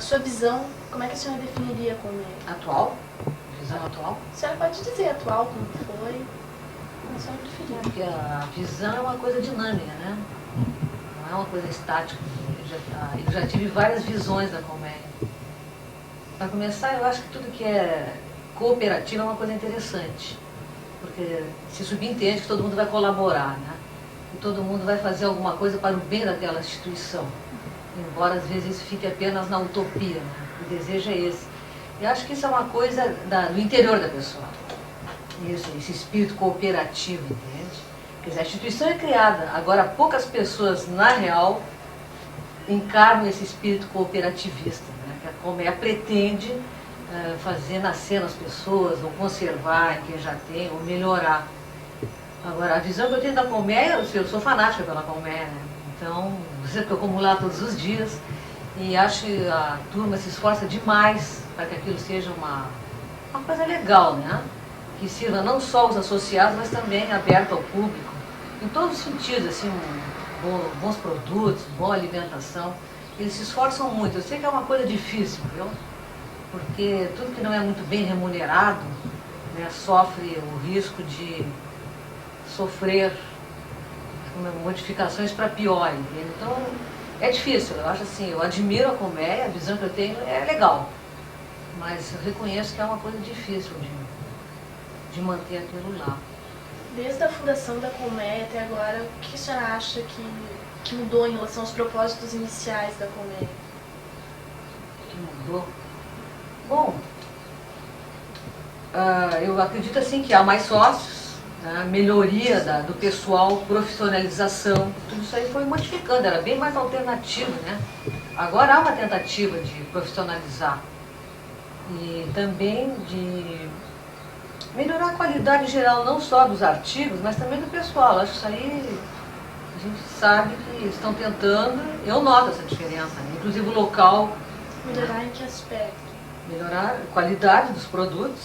sua visão, como é que a senhora definiria a colmeia? Atual? Visão atual? A senhora pode dizer atual, como foi, como a senhora preferir. Porque a visão é uma coisa dinâmica, né? Não é uma coisa estática. Eu já tive várias visões da colmeia. Para começar, eu acho que tudo que é cooperativo é uma coisa interessante. Porque se subentende que todo mundo vai colaborar, né? E todo mundo vai fazer alguma coisa para o bem daquela instituição. Embora às vezes isso fique apenas na utopia, né? O desejo é esse. Eu acho que isso é uma coisa do interior da pessoa. Isso, esse espírito cooperativo, entende? Quer dizer, a instituição é criada, agora poucas pessoas, na real, encarnam esse espírito cooperativista, né? Que a colmeia pretende fazer nascer nas pessoas, ou conservar quem já tem, ou melhorar. Agora, a visão que eu tenho da colmeia, eu sou fanática pela colmeia, né? Então, você que eu como lá todos os dias, e acho que a turma se esforça demais para que aquilo seja uma coisa legal, né? Que sirva não só os associados, mas também aberto ao público, em todos os sentidos, assim, bons produtos, boa alimentação. Eles se esforçam muito. Eu sei que é uma coisa difícil, viu? Porque tudo que não é muito bem remunerado, né, sofre o risco de sofrer modificações para pior, entende? Então, é difícil. Eu acho assim, eu admiro a colmeia, a visão que eu tenho é legal. Mas eu reconheço que é uma coisa difícil de manter aquilo lá. Desde a fundação da colmeia até agora, o que a senhora acha que mudou em relação aos propósitos iniciais da colmeia? Que mudou? Bom, eu acredito assim que há mais sócios, né, melhoria do pessoal, profissionalização, tudo isso aí foi modificando, era bem mais alternativo, né? Agora há uma tentativa de profissionalizar e também de melhorar a qualidade em geral, não só dos artigos, mas também do pessoal. Acho que isso aí a gente sabe que estão tentando, eu noto essa diferença, né? Inclusive o local. Melhorar em que aspecto? Melhorar a qualidade dos produtos,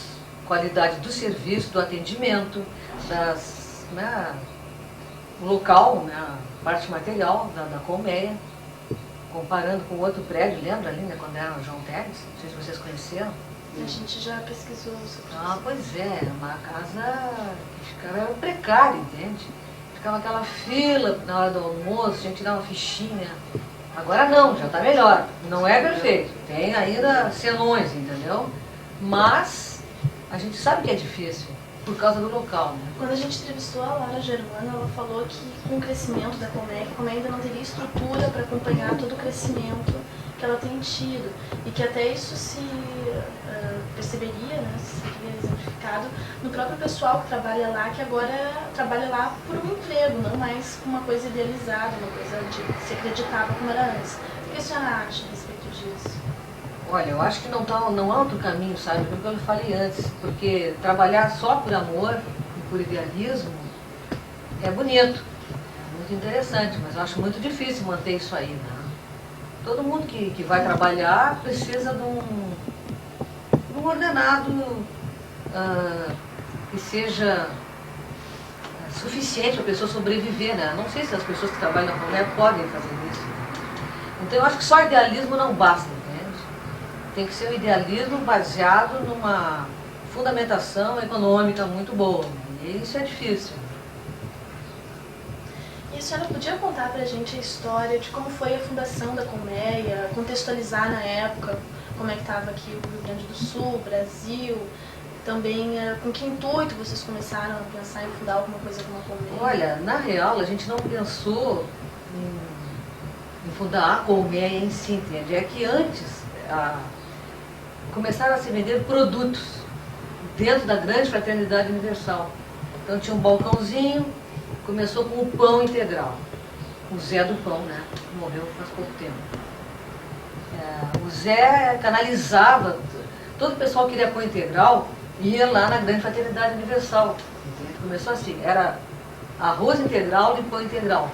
qualidade do serviço, do atendimento, o local, né, a parte material da colmeia, comparando com outro prédio, lembra ali, né, quando era o João Teres? Não sei se vocês conheceram. A gente já pesquisou sobre isso. Ah, pois é, uma casa que ficava precária, entende? Ficava aquela fila na hora do almoço, a gente tirava uma fichinha. Agora não, já está melhor. Não é perfeito, tem ainda senões, entendeu? Mas a gente sabe que é difícil, por causa do local, né? Quando a gente entrevistou a Lara Germana, ela falou que com o crescimento da colmeia, a colmeia ainda não teria estrutura para acompanhar todo o crescimento que ela tem tido. E que até isso se perceberia, né, seria exemplificado no próprio pessoal que trabalha lá, que agora trabalha lá por um emprego, não mais uma coisa idealizada, uma coisa de se acreditava como era antes. O que a senhora acha a respeito disso? Olha, eu acho que não há outro caminho, sabe? Porque eu falei antes, porque trabalhar só por amor e por idealismo é bonito, é muito interessante, mas eu acho muito difícil manter isso aí, né? Todo mundo que vai trabalhar precisa de um ordenado que seja suficiente para a pessoa sobreviver, né? Não sei se as pessoas que trabalham na colmeia podem fazer isso. Então eu acho que só idealismo não basta, entende? Tem que ser um idealismo baseado numa fundamentação econômica muito boa. E isso é difícil. E a senhora podia contar pra gente a história de como foi a fundação da colmeia, contextualizar na época como é que estava aqui o Rio Grande do Sul, o Brasil, também com que intuito vocês começaram a pensar em fundar alguma coisa como a colmeia? Olha, na real a gente não pensou em fundar a colmeia em si, entende? É que antes começaram a se vender produtos dentro da grande fraternidade universal. Então tinha um balcãozinho, começou com o pão integral. O Zé do Pão, né? Morreu faz pouco tempo. O Zé canalizava, todo o pessoal que queria pão integral ia lá na grande fraternidade universal. Entende? Começou assim, era arroz integral e pão integral.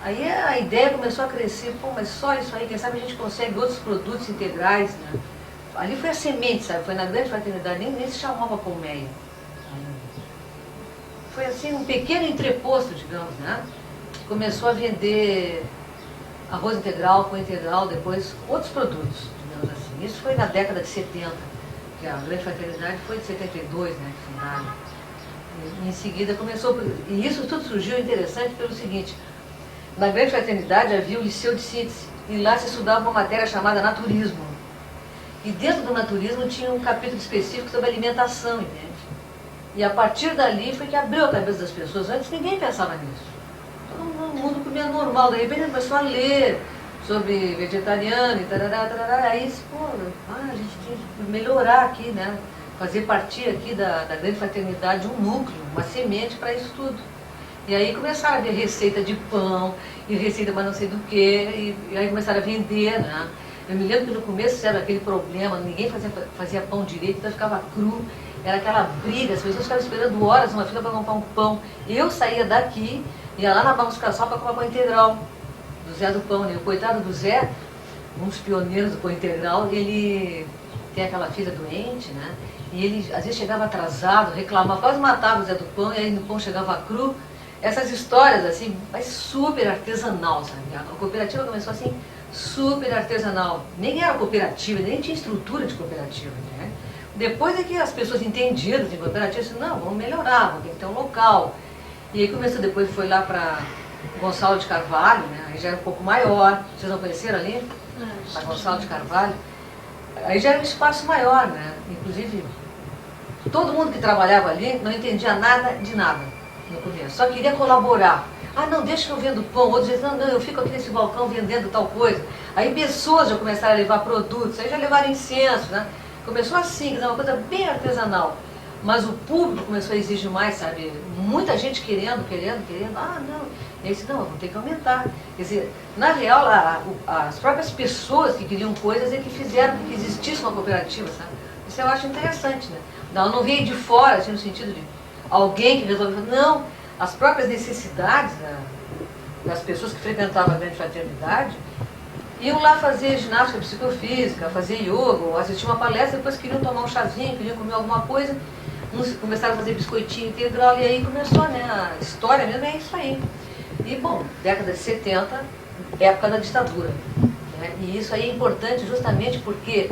Aí a ideia começou a crescer, pô, mas só isso aí, quem sabe a gente consegue outros produtos integrais, né? Ali foi a semente, sabe? Foi na grande fraternidade, nem se chamava colmeia. Foi assim um pequeno entreposto, digamos, né? Começou a vender arroz integral, pão integral, depois outros produtos, digamos assim. Isso foi na década de 70, que a Grande Fraternidade foi de 72, né, fundada. E em seguida começou, e isso tudo surgiu interessante pelo seguinte: na Grande Fraternidade havia o Liceu de Síntese, e lá se estudava uma matéria chamada naturismo. E dentro do naturismo tinha um capítulo específico sobre alimentação, entende? E a partir dali foi que abriu a cabeça das pessoas. Antes ninguém pensava nisso. Todo mundo comia normal. De repente começou a ler sobre vegetariano e tarará, tarará. Aí, pô, a gente tinha que melhorar aqui, né? Fazer partir aqui da Grande Fraternidade um núcleo, uma semente para isso tudo. E aí começaram a ver receita de pão, e receita mas não sei do que, e aí começaram a vender, né? Eu me lembro que no começo era aquele problema, ninguém fazia pão direito, então ficava cru, era aquela briga, as pessoas ficavam esperando horas numa fila para comprar um pão. Eu saía daqui, ia lá na Barros Cassal para comprar pão integral, do Zé do Pão, né? O coitado do Zé, um dos pioneiros do pão integral, ele tem aquela filha doente, né? E ele às vezes chegava atrasado, reclamava, quase matava o Zé do Pão, e aí o pão chegava cru. Essas histórias, assim, mas super artesanal, sabe? A cooperativa começou assim, super artesanal. Nem era cooperativa, nem tinha estrutura de cooperativa, né? Depois é que as pessoas entendidas em cooperativa, disseram, não, vamos melhorar, vamos ter que ter um local. E aí começou, depois foi lá para Gonçalo de Carvalho, né? Aí já era um pouco maior. Vocês não conheceram ali? Para Gonçalo de Carvalho. Aí já era um espaço maior, né? Inclusive, todo mundo que trabalhava ali não entendia nada de nada no começo, só queria colaborar. Ah, não, deixa que eu vendo pão. Outros dizem, não, eu fico aqui nesse balcão vendendo tal coisa. Aí pessoas já começaram a levar produtos, aí já levaram incenso, né? Começou assim, quer dizer, uma coisa bem artesanal. Mas o público começou a exigir mais, sabe? Muita gente querendo. Ah, não. E aí disse, não, vamos ter que aumentar. Quer dizer, na real, as próprias pessoas que queriam coisas é que fizeram que existisse uma cooperativa, sabe? Isso eu acho interessante, né? Não veio de fora, assim, no sentido de alguém que resolveu. Não, as próprias necessidades das pessoas que frequentavam a Grande Fraternidade iam lá fazer ginástica psicofísica, fazer yoga, ou assistir uma palestra, depois queriam tomar um chazinho, queriam comer alguma coisa, uns começaram a fazer biscoitinho integral, e aí começou, né? A história mesmo é isso aí. E, bom, década de 70, época da ditadura, né? E isso aí é importante justamente porque,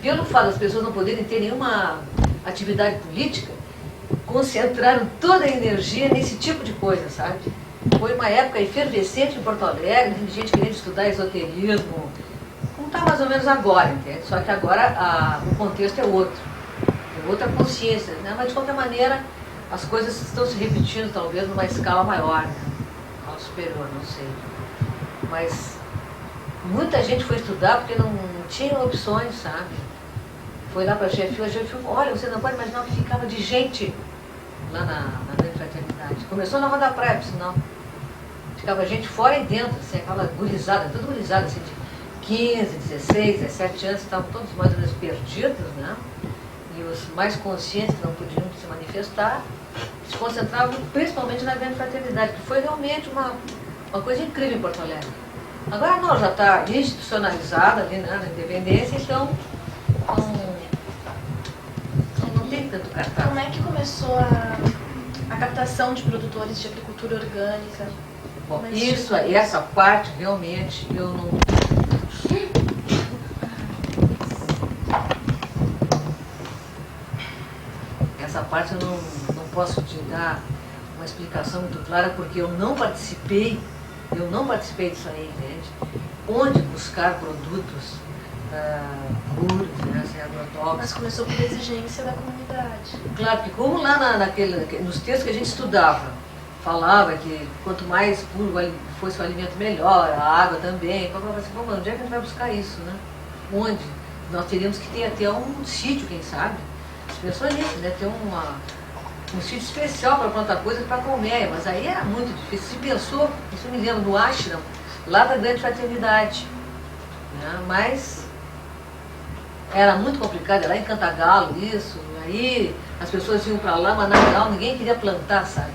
pelo fato das pessoas não poderem ter nenhuma atividade política, concentraram toda a energia nesse tipo de coisa, sabe? Foi uma época efervescente em Porto Alegre, de gente querendo estudar esoterismo, como está mais ou menos agora, entende? Só que agora o contexto é outro, é outra consciência, né? Mas de qualquer maneira as coisas estão se repetindo talvez numa escala maior, né? Ao superior, não sei. Mas muita gente foi estudar porque não tinha opções, sabe? Foi lá para a GFU, olha, você não pode imaginar o que ficava de gente lá na Grande Fraternidade. Começou na Rua da Praia, por sinal. Ficava gente fora e dentro, assim, aquela gurizada, tudo gurizada, assim, de 15, 16, 17 anos, estavam todos mais ou menos perdidos, né? E os mais conscientes que não podiam se manifestar, se concentravam principalmente na Grande Fraternidade, que foi realmente uma coisa incrível em Porto Alegre. Agora não, já está institucionalizada ali, né, na Independência, então não tem tanto cartaz. Como é que começou a captação de produtores de agricultura orgânica? Bom, essa parte realmente eu não... Essa parte eu não posso te dar uma explicação muito clara, porque eu não participei disso aí, entende? Onde buscar produtos puros, né, sem agrotóxicos. Mas começou por exigência da comunidade. Claro que como lá nos textos que a gente estudava, falava que quanto mais puro fosse o alimento melhor, a água também. Eu falava assim, onde é que a gente vai buscar isso, né? Onde? Nós teríamos que ter até um sítio, quem sabe? Você pensou nisso, né? Ter um sítio especial para plantar coisas para colmeia, mas aí era muito difícil. Se pensou, isso me lembra do ashram, lá da Grande Fraternidade, né? Mas era muito complicado, lá em Cantagalo, isso, aí as pessoas iam para lá, mas na real ninguém queria plantar, sabe?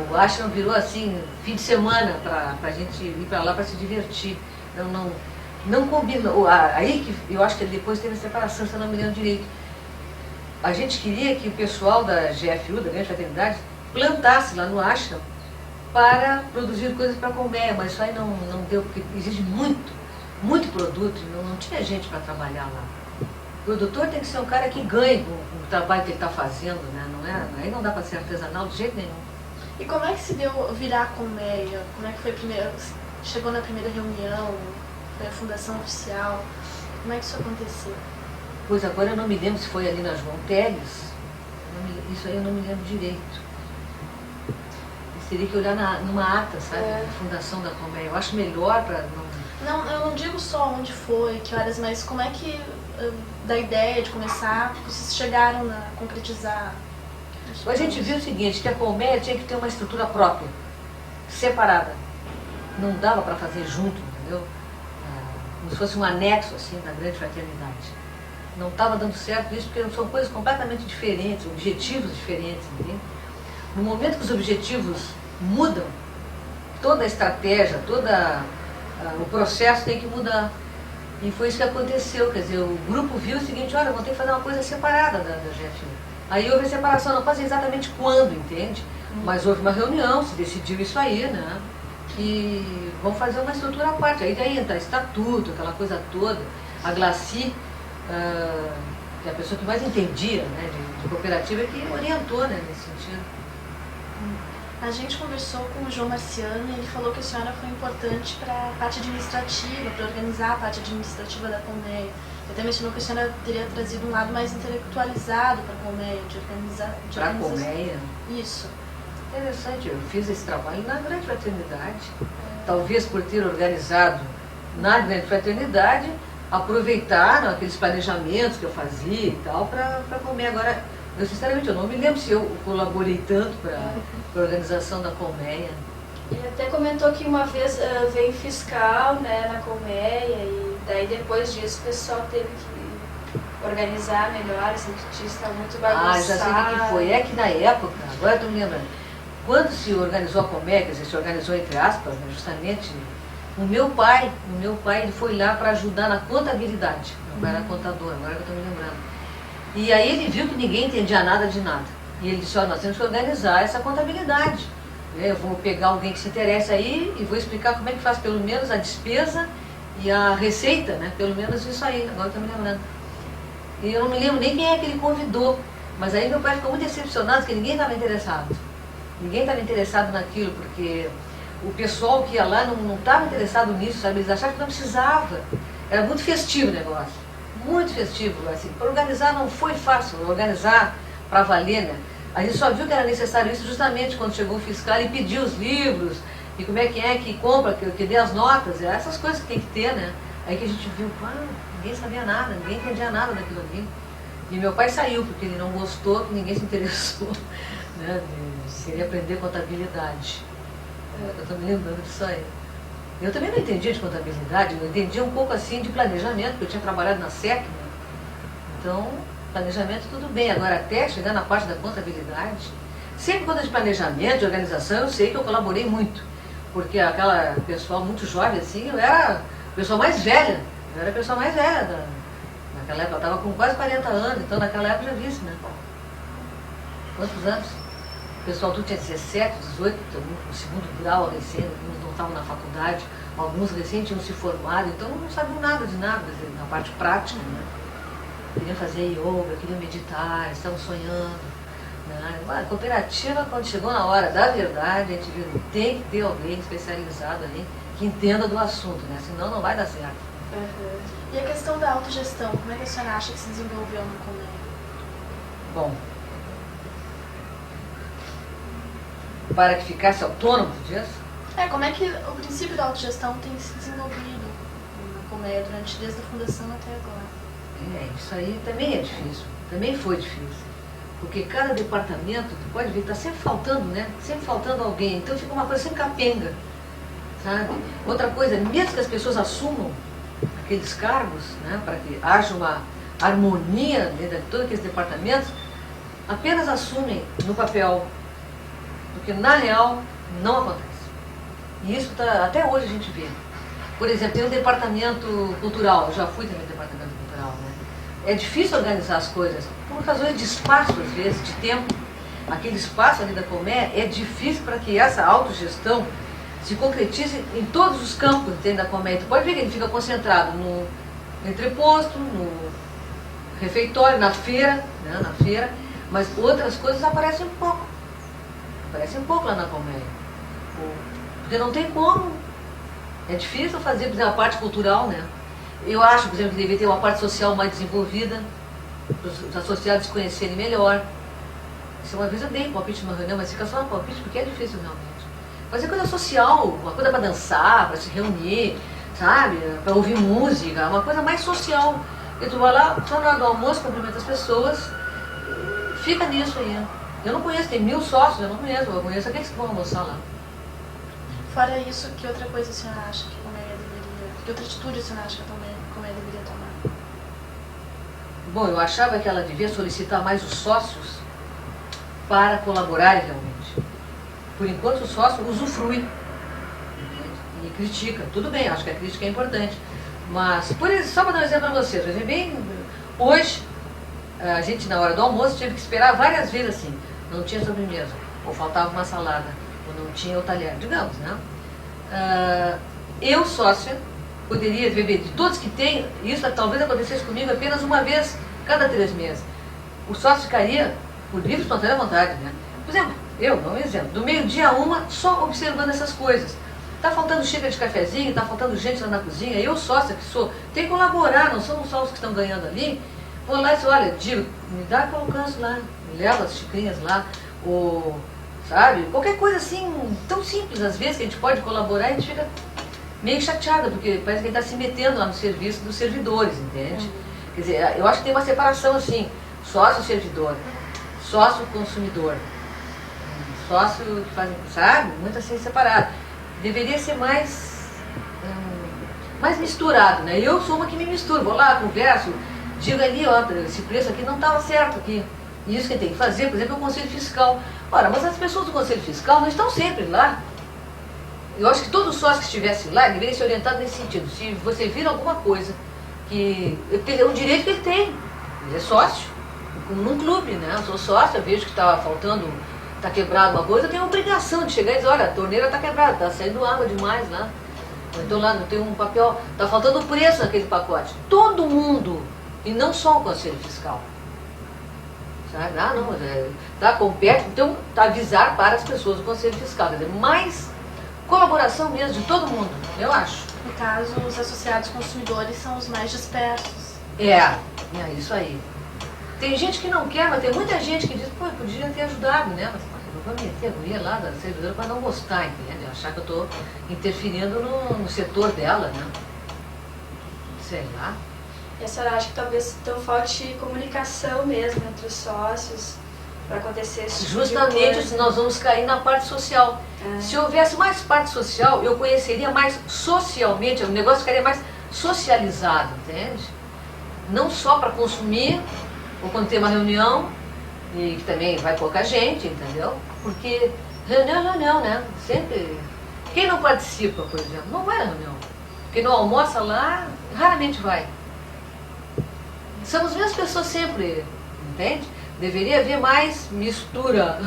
O ashram virou assim, fim de semana, para a gente ir para lá para se divertir. Não combinou. Aí que eu acho que depois teve a separação, se eu não me lembro direito. A gente queria que o pessoal da GFU, da Grande Fraternidade, plantasse lá no ashram para produzir coisas para colmeia, mas isso aí não deu, porque exige muito muito produto, não tinha gente para trabalhar lá. O produtor tem que ser um cara que ganhe com o trabalho que ele está fazendo, né? Aí não dá para ser artesanal de jeito nenhum. E como é que se deu virar a colmeia? Como é que foi primeiro? Chegou na primeira reunião? Foi a fundação oficial? Como é que isso aconteceu? Pois agora eu não me lembro se foi ali na João Teles. Isso aí eu não me lembro direito. Eu teria que olhar numa ata, sabe? Da fundação da colmeia. Eu acho melhor para não... Não, eu não digo só onde foi, que horas, mas como é que, da ideia de começar, vocês chegaram a concretizar? A gente viu o seguinte, que a colmeia tinha que ter uma estrutura própria, separada. Não dava para fazer junto, entendeu? Como se fosse um anexo, assim, da grande fraternidade. Não estava dando certo isso, porque são coisas completamente diferentes, objetivos diferentes, entende? No momento que os objetivos mudam, toda a estratégia, todo o processo tem que mudar. E foi isso que aconteceu, quer dizer, o grupo viu o seguinte, olha, vamos ter que fazer uma coisa separada da GFU. Aí houve a separação, não fazia exatamente quando, entende? Mas houve uma reunião, se decidiu isso aí, né? E vamos fazer uma estrutura à parte. Aí daí entra estatuto, aquela coisa toda. A Glaci, que é a pessoa que mais entendia, né, de cooperativa, que orientou, né, nesse sentido. A gente conversou com o João Marciano e ele falou que a senhora foi importante para a parte administrativa, para organizar a parte administrativa da colmeia. Ele até mencionou que a senhora teria trazido um lado mais intelectualizado para a colmeia, de organizar... Para a colmeia? Isso. Interessante, eu fiz esse trabalho na Grande Fraternidade. Talvez por ter organizado na Grande Fraternidade, aproveitar aqueles planejamentos que eu fazia e tal, para comer. Agora, eu sinceramente eu não me lembro se eu colaborei tanto para a organização da colmeia. Ele até comentou que uma vez veio fiscal, né, na colmeia, e daí depois disso o pessoal teve que organizar melhor, assim, que estava muito bagunçado. Ah, já sei o que foi. É que na época, agora eu estou me lembrando, quando se organizou a colmeia, quer dizer, se organizou entre aspas, né, justamente, o meu pai ele foi lá para ajudar na contabilidade. Meu pai era contador, agora que eu estou me lembrando. E aí ele viu que ninguém entendia nada de nada. E ele disse, olha, nós temos que organizar essa contabilidade. Eu vou pegar alguém que se interessa aí e vou explicar como é que faz pelo menos a despesa e a receita, né? Pelo menos isso aí, agora eu estou me lembrando. E eu não me lembro nem quem é que ele convidou. Mas aí meu pai ficou muito decepcionado, porque ninguém estava interessado. Ninguém estava interessado naquilo, porque o pessoal que ia lá não estava interessado nisso, sabe? Eles achavam que não precisava. Era muito festivo o negócio. Muito festivo, assim. Para organizar não foi fácil, organizar para valer, né? A gente só viu que era necessário isso justamente quando chegou o fiscal e pediu os livros, e como é que compra, que dê as notas, essas coisas que tem que ter, né? Aí que a gente viu, ninguém sabia nada, ninguém entendia nada daquilo ali. E meu pai saiu, porque ele não gostou, que ninguém se interessou, né? Queria aprender contabilidade. Eu estou me lembrando disso aí. Eu também não entendia de contabilidade, eu entendia um pouco assim de planejamento, porque eu tinha trabalhado na SEC, né? Então, planejamento tudo bem, agora até chegar na parte da contabilidade, sempre quando é de planejamento, de organização, eu sei que eu colaborei muito, porque aquela pessoal muito jovem assim, eu era a pessoa mais velha, naquela época, eu estava com quase 40 anos, então naquela época eu já vi isso, né? Quantos anos? O pessoal tudo tinha 17, 18, no segundo grau, recém, alguns não estavam na faculdade, alguns recém tinham se formado, então não sabiam nada de nada, na parte prática, né? Queriam fazer yoga, queriam meditar, estavam sonhando. Né? A cooperativa, quando chegou na hora da verdade, a gente viu que tem que ter alguém especializado ali que entenda do assunto, né? Senão não vai dar certo. Uhum. E a questão da autogestão, como é que a senhora acha que se desenvolveu no colmeia? Bom, para que ficasse autônomo disso? Como é que o princípio da autogestão tem se desenvolvido na colmeia desde a fundação até agora? Isso aí também é difícil, também foi difícil. Porque cada departamento, tu pode ver, está sempre faltando, né? Sempre faltando alguém, então fica uma coisa sempre capenga, sabe? Outra coisa, mesmo que as pessoas assumam aqueles cargos, né, para que haja uma harmonia dentro de todos aqueles departamentos, apenas assumem no papel, porque na real não acontece. E isso até hoje a gente vê. Por exemplo, tem um departamento cultural, eu já fui também no departamento cultural, né? É difícil organizar as coisas, por razões de espaço, às vezes, de tempo. Aquele espaço ali da colmeia é difícil para que essa autogestão se concretize em todos os campos, entende, da comédia. Tu pode ver que ele fica concentrado no entreposto, no refeitório, na feira, né, na feira, mas outras coisas aparecem pouco. Aparecem pouco lá na comédia. Porque não tem como. É difícil fazer, por exemplo, a parte cultural, né? Eu acho, por exemplo, que deveria ter uma parte social mais desenvolvida, para os associados se conhecerem melhor. Isso uma vez eu dei um palpite numa reunião, mas fica só um palpite porque é difícil realmente. Fazer coisa social, uma coisa para dançar, para se reunir, sabe? Para ouvir música, uma coisa mais social. E tu vai lá, só na hora do almoço, cumprimenta as pessoas, fica nisso aí. Eu não conheço, tem 1000 sócios, eu não conheço, eu conheço aqueles que vão almoçar lá. Fora isso, que outra coisa a senhora acha que a comédia deveria... Que outra atitude a senhora acha que a comédia deveria tomar? Bom, eu achava que ela devia solicitar mais os sócios para colaborarem realmente. Por enquanto o sócio usufrui e critica. Tudo bem, acho que a crítica é importante. Mas, por exemplo, só para dar um exemplo para vocês, hoje, a gente na hora do almoço teve que esperar várias vezes assim, não tinha sobremesa, ou faltava uma salada, ou não tinha o talher, digamos, né? Eu, sócia, poderia beber de todos que tem, isso talvez acontecesse comigo apenas uma vez cada 3 meses. O sócio ficaria por livre, espontânea vontade, né? Por exemplo, eu, dou um exemplo, do meio-dia a 1, só observando essas coisas. Está faltando xícara de cafezinho, está faltando gente lá na cozinha, eu, sócia que sou, tem que colaborar, não somos só os que estão ganhando ali. Vou lá e digo, olha, digo, me dá que eu alcanço lá, me leva as xicrinhas lá, ou, sabe, qualquer coisa assim, tão simples às vezes, que a gente pode colaborar e a gente fica meio chateada, porque parece que ele está se metendo lá no serviço dos servidores, entende? Quer dizer, eu acho que tem uma separação assim, sócio-servidor, sócio-consumidor, sócio que faz, sabe, muito assim separado. Deveria ser mais misturado, né? Eu sou uma que me misturo, vou lá, converso, digo ali, ó, esse preço aqui não estava certo aqui. E isso que tem que fazer, por exemplo, é o Conselho Fiscal. Ora, mas as pessoas do Conselho Fiscal não estão sempre lá. Eu acho que todo sócio que estivesse lá deveria ser orientado nesse sentido. Se você vir alguma coisa que... É um direito que ele tem. Ele é sócio, como num clube, né? Eu sou sócio, eu vejo que está faltando, está quebrado uma coisa, eu tenho a obrigação de chegar e dizer, olha, a torneira está quebrada, está saindo água demais lá. Então lá não tem um papel, está faltando preço naquele pacote. Todo mundo, e não só o Conselho Fiscal. Sabe? Ah, não, tá, compete, então tá, avisar para as pessoas do Conselho Fiscal, quer dizer, mais colaboração mesmo de todo mundo, eu acho. No caso, os associados consumidores são os mais dispersos. É isso aí. Tem gente que não quer, mas tem muita gente que diz, pô, eu podia ter ajudado, né? Mas eu vou meter a guria lá da servidora para não gostar, entende? Achar que eu estou interferindo no setor dela, né? Sei lá. E a senhora acha que talvez então falte comunicação mesmo entre os sócios para acontecer esse tipo Justamente de coisa? assim, nós vamos cair na parte social. Se houvesse mais parte social, eu conheceria mais socialmente, o negócio ficaria mais socializado, entende? Não só para consumir, ou quando tem uma reunião, e que também vai pouca gente, entendeu? Porque reunião é reunião, né? Sempre. Quem não participa, por exemplo, não vai na reunião. Quem não almoça lá, raramente vai. São as mesmas pessoas sempre, entende? Deveria haver mais mistura,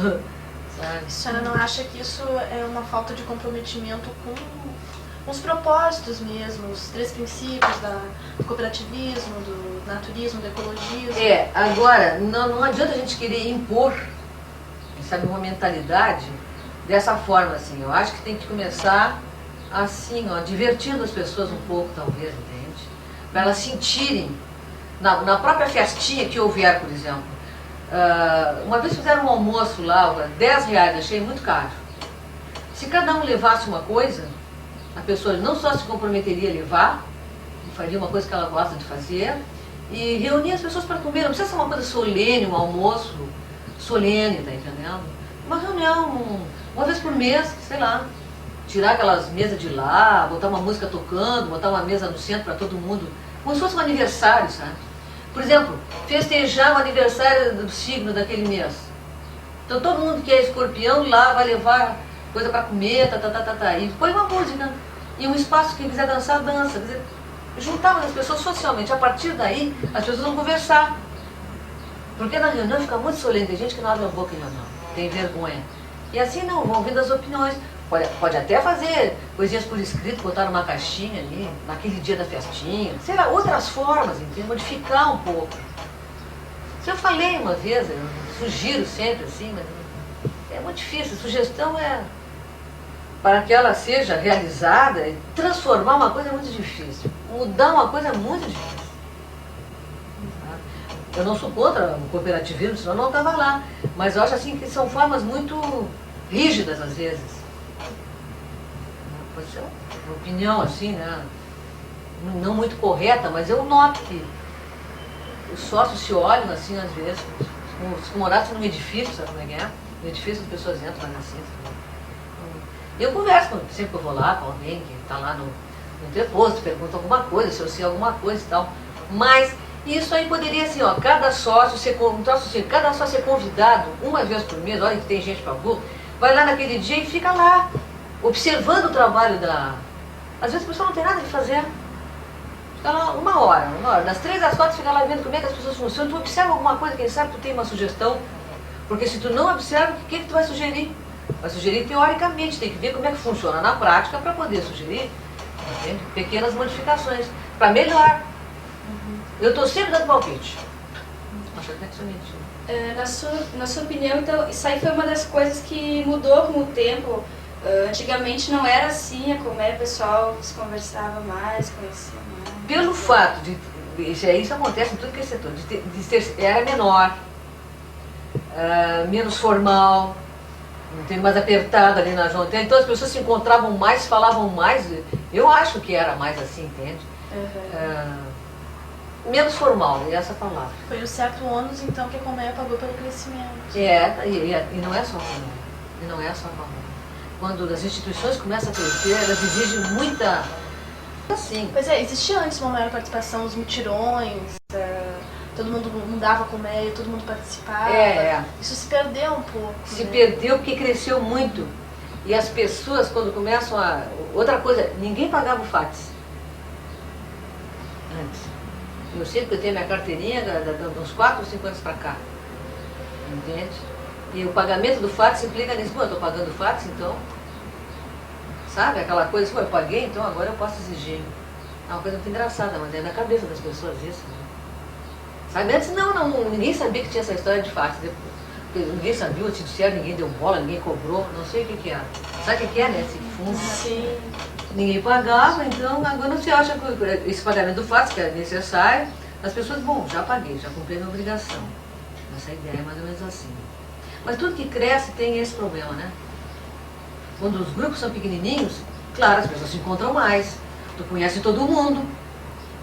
sabe? A senhora não acha que isso é uma falta de comprometimento com os propósitos mesmo, os 3 princípios do cooperativismo, do naturismo, do ecologismo? Agora, não adianta a gente querer impor, sabe, uma mentalidade dessa forma, assim. Eu acho que tem que começar assim, ó, divertindo as pessoas um pouco, talvez, entende? Para elas sentirem, na própria festinha que houver, por exemplo. Uma vez fizeram um almoço lá, R$10, achei muito caro. Se cada um levasse uma coisa, a pessoa não só se comprometeria a levar, faria uma coisa que ela gosta de fazer, e reunia as pessoas para comer. Não precisa ser uma coisa solene, um almoço solene, tá entendendo? Uma reunião, uma vez por mês, sei lá, tirar aquelas mesas de lá, botar uma música tocando, botar uma mesa no centro para todo mundo, como se fosse um aniversário, sabe? Por exemplo, festejar o aniversário do signo daquele mês. Então todo mundo que é escorpião lá vai levar coisa para comer, e põe uma música. E um espaço, quem quiser dançar, dança. Quer dizer, juntava as pessoas socialmente. A partir daí, as pessoas vão conversar. Porque na reunião fica muito solene. Tem gente que não abre a boca em reunião, tem vergonha. E assim não, vão ouvindo as opiniões. Pode até fazer coisinhas por escrito, botar numa caixinha ali, naquele dia da festinha. Sei lá, outras formas, entende? Modificar um pouco. Isso eu falei uma vez, eu sugiro sempre assim, mas é muito difícil. A sugestão é, para que ela seja realizada, transformar uma coisa é muito difícil. Mudar uma coisa é muito difícil. Eu não sou contra o cooperativismo, senão eu não estava lá. Mas eu acho assim que são formas muito rígidas às vezes. Pode ser uma opinião assim, né? Não muito correta, mas eu noto que os sócios se olham assim às vezes, como se morassem num edifício, sabe como é que é? No edifício as pessoas entram assim. Eu converso sempre que eu vou lá com alguém que está lá no deposto, pergunta alguma coisa, se eu sei alguma coisa e tal. Mas isso aí poderia assim, ó, cada sócio ser convidado uma vez por mês, olha que tem gente pra burro, vai lá naquele dia e fica lá, observando o trabalho da... Às vezes a pessoa não tem nada de fazer. Fica lá uma hora, das 3 às 4 fica lá vendo como é que as pessoas funcionam, tu observa alguma coisa, quem sabe tu tem uma sugestão, porque se tu não observa, o que tu vai sugerir? Vai sugerir teoricamente, tem que ver como é que funciona na prática para poder sugerir, entende? Pequenas modificações, para melhor. Eu estou sempre dando palpite. Acho até que isso é mentira. Na sua opinião, então, isso aí foi uma das coisas que mudou com o tempo. Antigamente não era assim, a Colmeia, o pessoal se conversava mais, conhecia mais. Pelo fato de... Isso acontece em tudo que é setor. Era menor, menos formal, não tem mais apertada ali na junta. Então as pessoas se encontravam mais, falavam mais. Eu acho que era mais assim, entende? Menos formal, é essa palavra. Foi o certo ônus, então, que a Colmeia pagou pelo crescimento. E não é só a Colmeia. E não é só a Colmeia. Quando as instituições começam a crescer, elas exigem muita... Assim. Pois é, existia antes uma maior participação, os mutirões, todo mundo mudava a Colmeia, todo mundo participava. Isso se perdeu um pouco. Se perdeu porque cresceu muito. E as pessoas, quando começam a... Outra coisa, ninguém pagava o FATS. Antes. Eu sei que eu tenho minha carteirinha de uns 4 ou 5 anos para cá. Entende? E o pagamento do FATS implica nisso. Bom, eu estou pagando o FATS, então... Sabe? Aquela coisa assim, eu paguei, então agora eu posso exigir. É uma coisa muito engraçada, mas é na cabeça das pessoas isso. Né? Sabe? Antes ninguém sabia que tinha essa história de FATS. Ninguém sabia, te disseram, ninguém deu bola, ninguém cobrou, não sei o que era. Sabe o que é, né? Esse fundo. Sim. Ninguém pagava, então agora não se acha que esse pagamento do FATS, que é necessário, as pessoas, bom, já paguei, já cumpri a minha obrigação. Essa ideia é mais ou menos assim. Mas tudo que cresce tem esse problema, né? Quando os grupos são pequenininhos, claro, as pessoas se encontram mais, tu conhece todo mundo.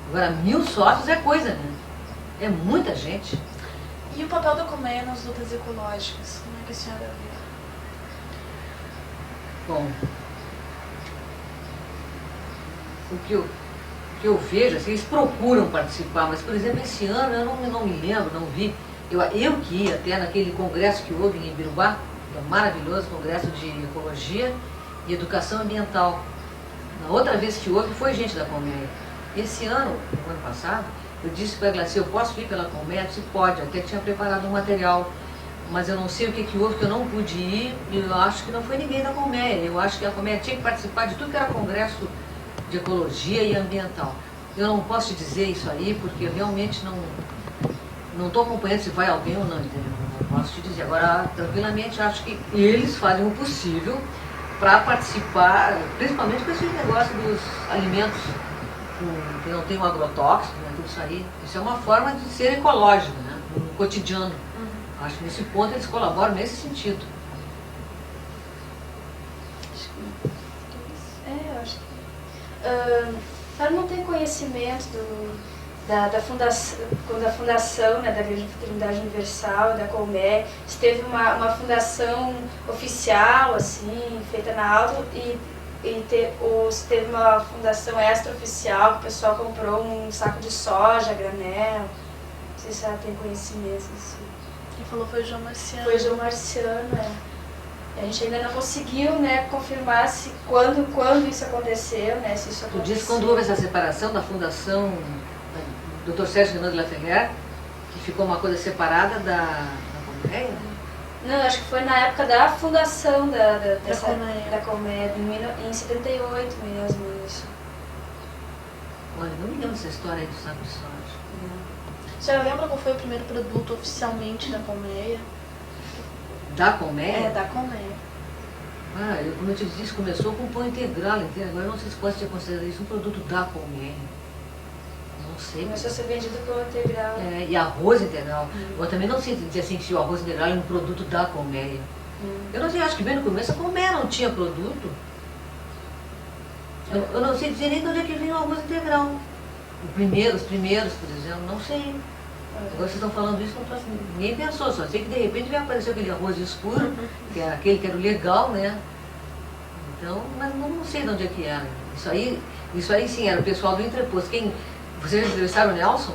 Agora, 1000 sócios é coisa, né? É muita gente. E o papel da Colmeia nas lutas ecológicas? Como é que a senhora vê? Bom, o que eu vejo, assim, eles procuram participar, mas, por exemplo, esse ano eu não me lembro, não vi. Eu que ia até naquele congresso que houve em Ibirubá, um maravilhoso congresso de ecologia e educação ambiental. Na outra vez que houve, foi gente da Colmeia. Esse ano, no ano passado, eu disse para ela assim, eu posso ir pela Colmeia? Se pode, até que tinha preparado um material. Mas eu não sei o que houve, que eu não pude ir, e eu acho que não foi ninguém da Colmeia. Eu acho que a Colmeia tinha que participar de tudo que era congresso de ecologia e ambiental. Eu não posso te dizer isso aí, porque eu realmente não estou acompanhando se vai alguém ou não, entendeu? Não posso te dizer. Agora, tranquilamente, acho que eles fazem o possível para participar, principalmente com esse negócio dos alimentos que não tem um agrotóxico, né, tudo isso aí. Isso é uma forma de ser ecológico, né, no cotidiano. Acho que nesse ponto eles colaboram nesse sentido. Acho que... Para não ter conhecimento da fundação, né, da Igreja de Fraternidade Universal, da Colmeia, se teve uma fundação oficial, assim, feita na auto, ou se teve uma fundação extraoficial, que o pessoal comprou um saco de soja, granel. Não sei se ela tem conhecimento disso. Quem falou foi o João Marciano. Foi o João Marciano, A gente ainda não conseguiu, né, confirmar se quando isso aconteceu, né, se isso aconteceu. Tu disse quando houve essa separação da fundação Dr. Sérgio Renan de La Ferrière, que ficou uma coisa separada da Colmeia? Não, acho que foi na época da fundação da Colmeia, em 78 mesmo, isso. Olha, não me lembro dessa história aí do saco de soja. A senhora lembra qual foi o primeiro produto oficialmente da Colmeia? Da Colmeia? É, da Colmeia. Como eu te disse, começou com pão integral, entendeu? Agora eu não sei se pode ser considerado isso um produto da Colmeia. Não sei. Começou a ser vendido pão integral. E arroz integral. Eu também não sei dizer assim se o arroz integral é um produto da Colmeia. Eu não sei, acho que bem no começo a Colmeia não tinha produto. Eu não sei dizer nem de onde é que vinha o arroz integral. Os primeiros, por exemplo, não sei. Agora vocês estão falando isso, ninguém pensou, só sei que de repente vai aparecer aquele arroz escuro, que era aquele que era o legal, né? Então, mas não sei de onde é que era. Isso aí sim, era o pessoal do entreposto. Vocês entrevistaram o Nelson?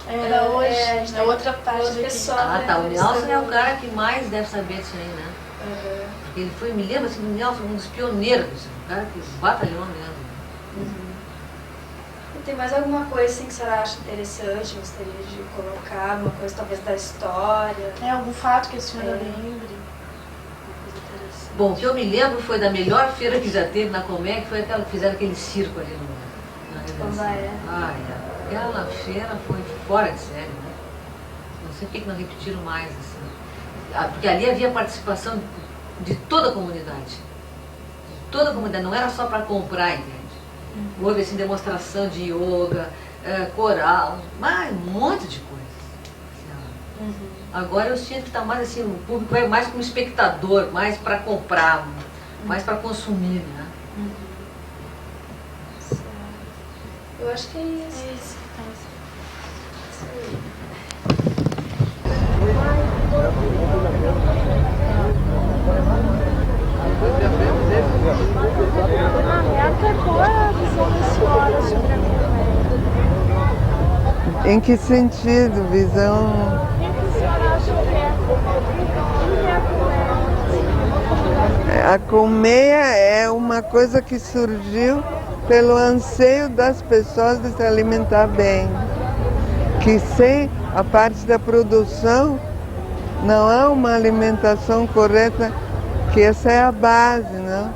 Era hoje, é outra parte do pessoal. O Nelson é o cara que mais deve saber disso aí, né? Porque ele foi, me lembro assim, do Nelson, um dos pioneiros, um cara que batalhou mesmo. Tem mais alguma coisa assim que a senhora acha interessante, gostaria de colocar, uma coisa talvez da história? Algum fato que a senhora lembre? Bom, o que eu me lembro foi da melhor feira que já teve na Colmeia, que foi aquela que fizeram aquele circo ali na Redenção. Aquela feira foi fora de série, né? Não sei por que não repetiram mais, assim. Porque ali havia participação de toda a comunidade. De toda a comunidade, não era só para comprar, entende? Houve assim, demonstração de yoga, coral, um monte de coisa. Agora eu sinto que está mais assim, o público é mais como espectador, mais para comprar, mais para consumir, né? Eu acho que é isso. Isso qual é a visão da senhora sobre a Colmeia? Em que sentido? Visão? O que a senhora acha que é a Colmeia? A colmeia é uma coisa que surgiu pelo anseio das pessoas de se alimentar bem. Que sem a parte da produção não há uma alimentação correta, que essa é a base, não?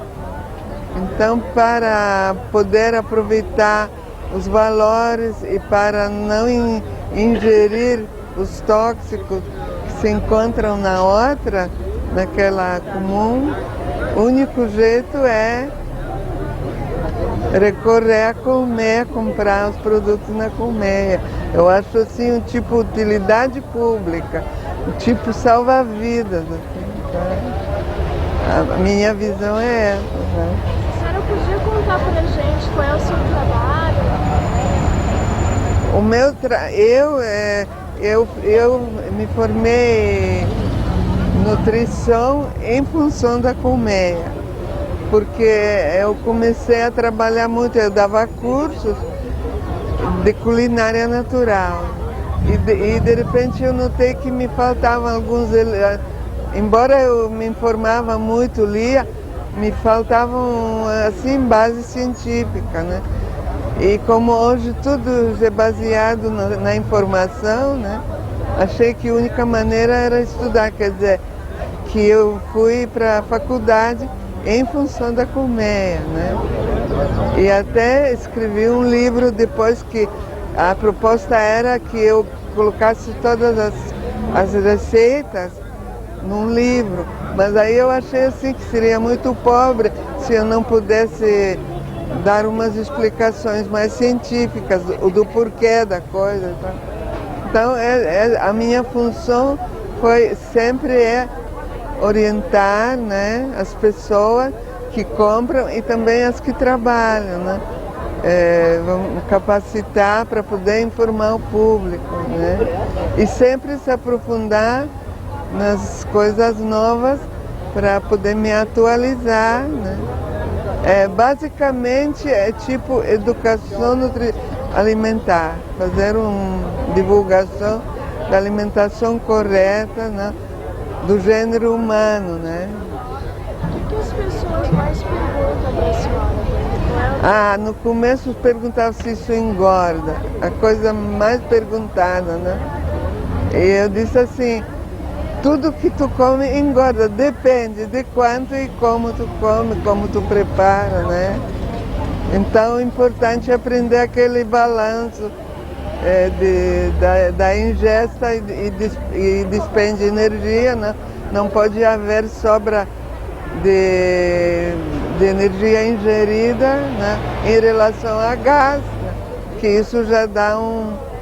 Então, para poder aproveitar os valores e para não ingerir os tóxicos que se encontram na outra, naquela comum, o único jeito é recorrer à colmeia, comprar os produtos na colmeia. Eu acho assim um tipo utilidade pública, um tipo salva-vidas. Assim, tá? A minha visão é essa. Né? A senhora podia contar pra gente qual é o seu trabalho? O meu eu me formei em nutrição em função da colmeia, porque eu comecei a trabalhar muito, eu dava cursos de culinária natural e de repente eu notei que me faltavam alguns, embora eu me informava muito, lia, me faltavam assim base científica, né? E como hoje tudo é baseado na informação, né? Achei que a única maneira era estudar, quer dizer, que eu fui para a faculdade em função da colmeia, né? E até escrevi um livro depois que a proposta era que eu colocasse todas as receitas num livro, mas aí eu achei assim que seria muito pobre se eu não pudesse dar umas explicações mais científicas do porquê da coisa. Tá? Então a minha função sempre orientar, né, as pessoas que compram e também as que trabalham, né? Vamos capacitar para poder informar o público, né? E sempre se aprofundar nas coisas novas para poder me atualizar, né? Basicamente é tipo educação alimentar, fazer uma divulgação da alimentação correta, né, do gênero humano, né? O que as pessoas mais perguntam para a senhora? No começo perguntava se isso engorda, a coisa mais perguntada, né? E eu disse assim, tudo que tu come engorda, depende de quanto e como tu come, como tu prepara, né? Então é importante aprender aquele balanço da ingesta e dispêndio de energia, né? Não pode haver sobra de energia ingerida, né? Em relação a gás, né? Que isso já dá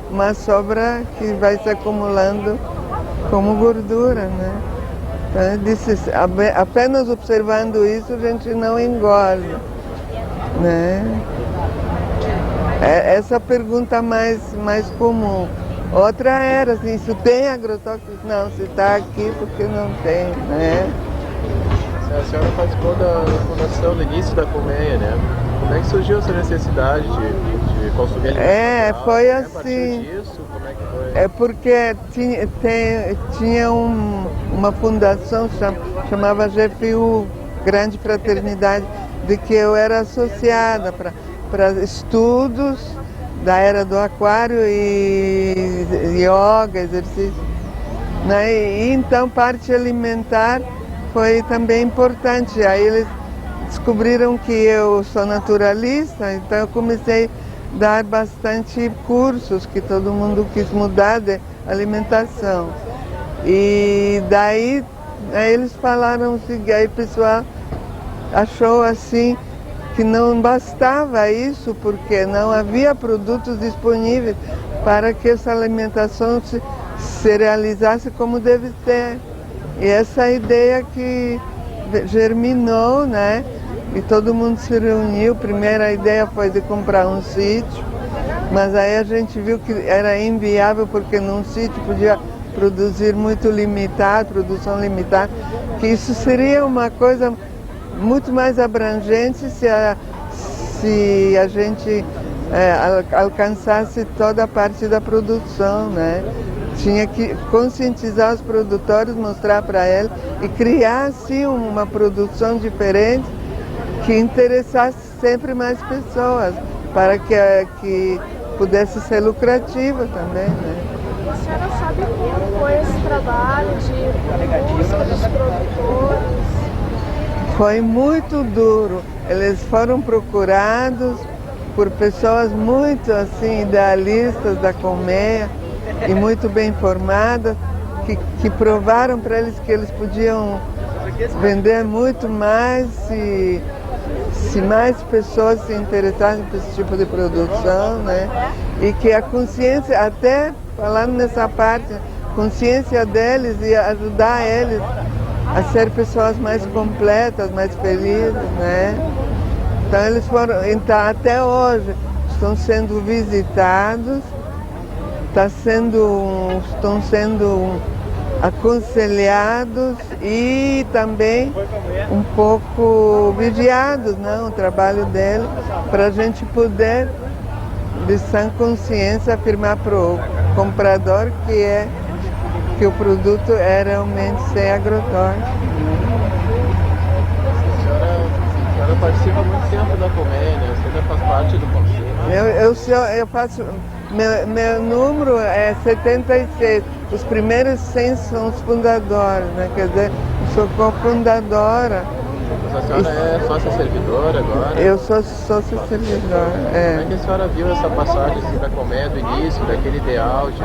uma sobra que vai se acumulando como gordura, né? Então, eu disse, apenas observando isso a gente não engorda, né? Essa pergunta mais comum. Outra era assim, se tem agrotóxicos? Não, se está aqui porque não tem, né? A senhora participou da fundação do início da colmeia, né? Como é que surgiu essa necessidade de consumir alimentação natural? Foi A assim. partir disso, como é que foi? É porque tinha uma fundação chamava GFU, Grande Fraternidade, de que eu era associada para estudos da era do aquário e yoga, exercício, né? E então parte alimentar foi também importante. Aí eles descobriram que eu sou naturalista, então eu comecei a dar bastante cursos, que todo mundo quis mudar de alimentação. E daí aí eles falaram assim, aí o pessoal achou assim que não bastava isso, porque não havia produtos disponíveis para que essa alimentação se realizasse como deve ser. E essa ideia que germinou, né? E todo mundo se reuniu. Primeiro a ideia foi de comprar um sítio, mas aí a gente viu que era inviável, porque num sítio podia produzir muito limitado, produção limitada, que isso seria uma coisa muito mais abrangente se a gente alcançasse toda a parte da produção, né? Tinha que conscientizar os produtores, mostrar para eles e criar assim uma produção diferente que interessasse sempre mais pessoas, para que pudesse ser lucrativa também, né? A senhora sabe como foi esse trabalho de busca dos produtores? Foi muito duro. Eles foram procurados por pessoas muito assim idealistas da colmeia e muito bem informadas, que provaram para eles que eles podiam vender muito mais se mais pessoas se interessassem por esse tipo de produção, né? E que a consciência, até falando nessa parte, a consciência deles ia ajudar eles a ser pessoas mais completas, mais felizes, né? Então eles foram, então, até hoje estão sendo visitados, estão sendo aconselhados e também um pouco vigiados, né? O trabalho dele, para a gente poder, de sã consciência, afirmar para o comprador que o produto é realmente sem agrotóxico. A senhora participa há muito tempo da colmeia, né? Você ainda faz parte do conselho? Eu faço... Meu número é 76. Os primeiros 100 são os fundadores, né? Quer dizer, eu sou cofundadora. Mas a senhora é sócia servidora agora? Eu sou sócia servidora, Como é que a senhora viu essa passagem assim, da colmeia do início, daquele ideal de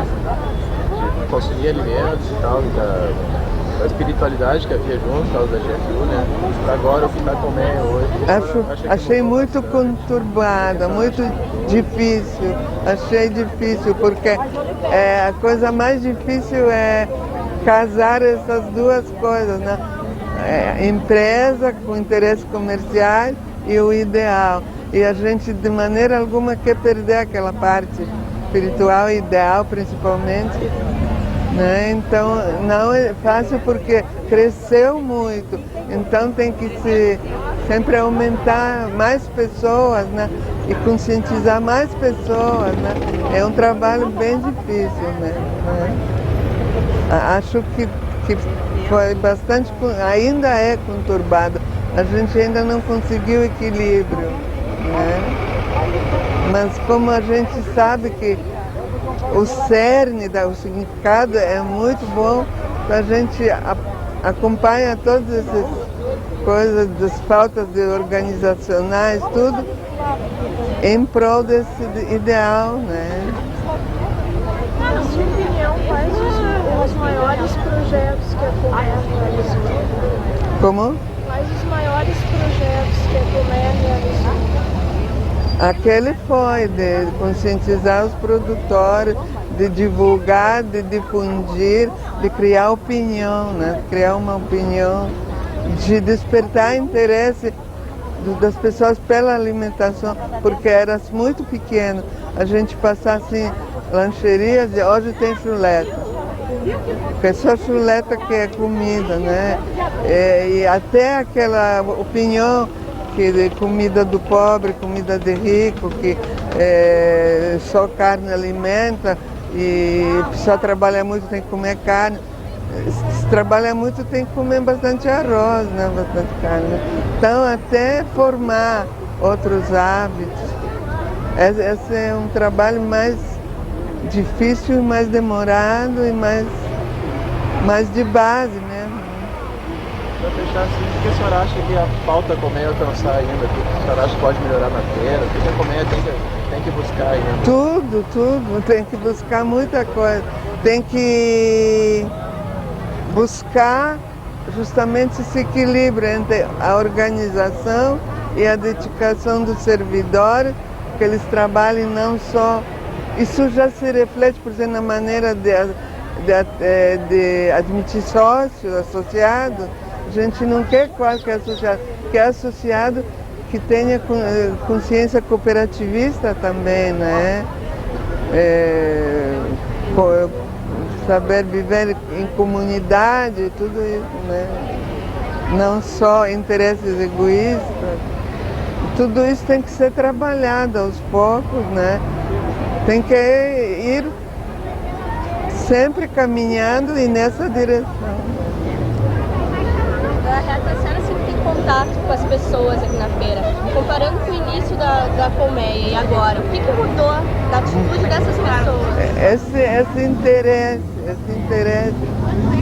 consumir alimentos e tal, da espiritualidade que havia junto, por causa da GFU, né? Para agora o que está colmeia hoje? Achei muito conturbada, muito difícil. Achei difícil, porque a coisa mais difícil é casar essas duas coisas, né? Empresa com interesses comerciais e o ideal. E a gente de maneira alguma quer perder aquela parte espiritual e ideal, principalmente, né? Então não é fácil, porque cresceu muito, então tem que sempre aumentar mais pessoas, né? E conscientizar mais pessoas, né? É um trabalho bem difícil, né? Acho que foi bastante, ainda é conturbado, a gente ainda não conseguiu equilíbrio, né? Mas como a gente sabe que o cerne, o significado é muito bom, a gente acompanha todas essas coisas, das pautas organizacionais, tudo em prol desse ideal, né? Na sua opinião, quais os maiores projetos que a Colmeia realizou? Como? Quais os maiores projetos que a Colmeia realizou? Aquele foi de conscientizar os produtores, de divulgar, de difundir, de criar opinião, né? Criar uma opinião, de despertar interesse das pessoas pela alimentação, porque era muito pequeno. A gente passar assim, lancherias e hoje tem chuleta. Porque é só chuleta que é comida, né? E até aquela opinião que de comida do pobre, comida de rico, que só carne alimenta e só trabalha muito tem que comer carne. Se trabalha muito tem que comer bastante arroz, né? Bastante carne. Então até formar outros hábitos. Esse é um trabalho mais difícil, mais demorado e mais de base mesmo. Para fechar assim, o que a senhora acha que a pauta Colmeia alcançar ainda? O que a senhora acha que pode melhorar na feira? O que a Colmeia tem que buscar ainda? Tudo. Tem que buscar muita coisa. Tem que buscar justamente esse equilíbrio entre a organização e a dedicação dos servidores, que eles trabalhem não só... Isso já se reflete, por exemplo, na maneira de admitir sócios, associados. A gente não quer qualquer associado, quer associado que tenha consciência cooperativista também, né? Saber viver em comunidade, tudo isso, né? Não só interesses egoístas. Tudo isso tem que ser trabalhado aos poucos, né? Tem que ir sempre caminhando e nessa direção. A senhora sempre tem contato com as pessoas aqui na feira. Comparando com o início da Colmeia e agora, o que mudou da atitude dessas pessoas? Esse interesse.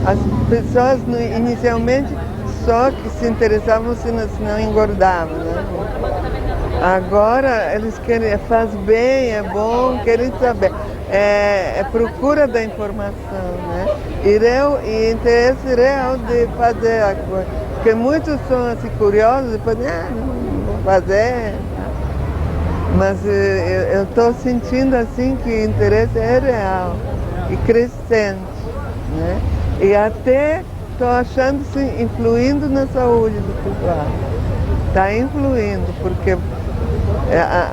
As pessoas inicialmente só que se interessavam se não engordavam, né? Agora eles querem, faz bem, é bom, querem saber. É procura da informação, né? E interesse real de fazer a coisa. Porque muitos são assim, curiosos e podem, não vou fazer. Mas eu estou sentindo assim que o interesse é real e crescente, né? E até estou achando assim, influindo na saúde do pessoal. Está influindo, porque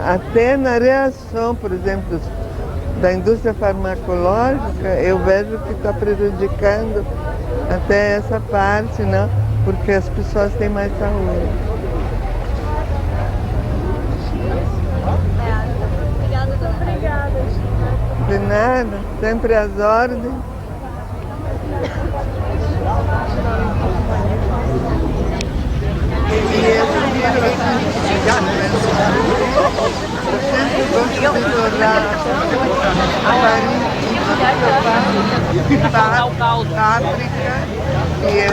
até na reação, por exemplo, da indústria farmacológica, eu vejo que está prejudicando até essa parte, não? Porque as pessoas têm mais saúde. Obrigada, dona. Obrigada. De nada, sempre às ordens. Páprica, que é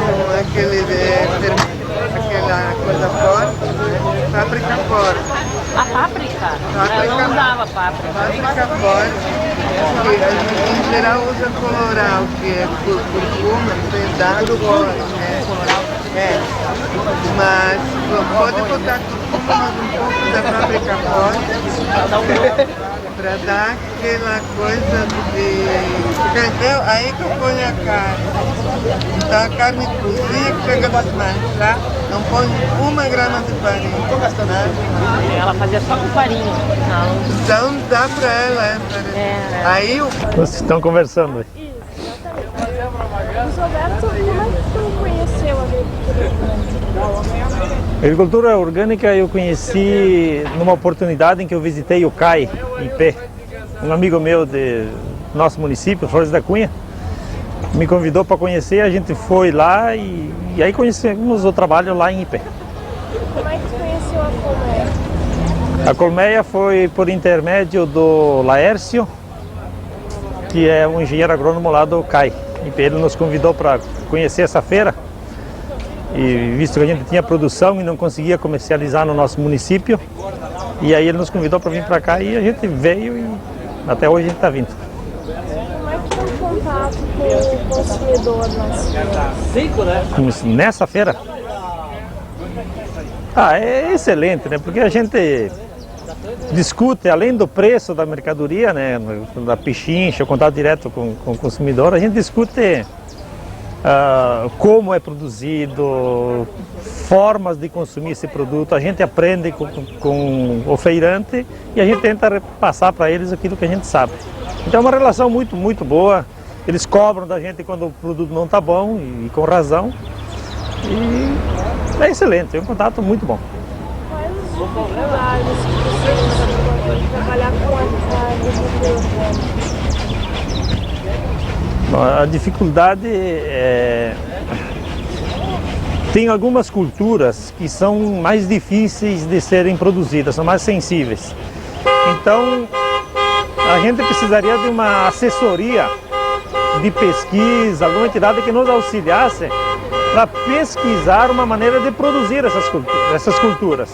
aquela coisa forte, né? Páprica forte. A páprica? Ela não dava páprica. Páprica forte, que a gente em geral usa coloral, que é curcuma, dado forte, né? Mas pode botar curcuma, mas um pouco da páprica forte, para dar aquela coisa de... Aí que eu ponho a carne. Então a carne cozinha, que chega a desmanchar, não põe 1 grama de farinha. Né? Ela fazia só com farinha. Não. Então dá para ela. Aí Vocês estão conversando aí. Isso, exatamente. Roberto, como é que tu conheceu a agricultura orgânica? A agricultura orgânica eu conheci numa oportunidade em que eu visitei o CAI, em Pé. Um amigo meu de nosso município, Flores da Cunha, me convidou para conhecer, a gente foi lá e aí conhecemos o trabalho lá em Ipé. Como é que tu conheceu a Colmeia? A Colmeia foi por intermédio do Laércio, que é um engenheiro agrônomo lá do CAI. IP ele nos convidou para conhecer essa feira, e visto que a gente tinha produção e não conseguia comercializar no nosso município, e aí ele nos convidou para vir para cá e a gente veio e até hoje a gente está vindo. Como é que é o contato com o consumidor nas feiras? Nessa feira? É excelente, né? Porque a gente discute, além do preço da mercadoria, né, da pechincha, o contato direto com o consumidor, a gente discute como é produzido, formas de consumir esse produto, a gente aprende com o feirante e a gente tenta passar para eles aquilo que a gente sabe. Então é uma relação muito, muito boa, eles cobram da gente quando o produto não está bom e com razão, e é excelente, é um contato muito bom. Quais as dificuldades que você trabalhar com a agricultura? A dificuldade tem algumas culturas que são mais difíceis de serem produzidas, são mais sensíveis. Então, a gente precisaria de uma assessoria de pesquisa, alguma entidade que nos auxiliasse para pesquisar uma maneira de produzir essas culturas.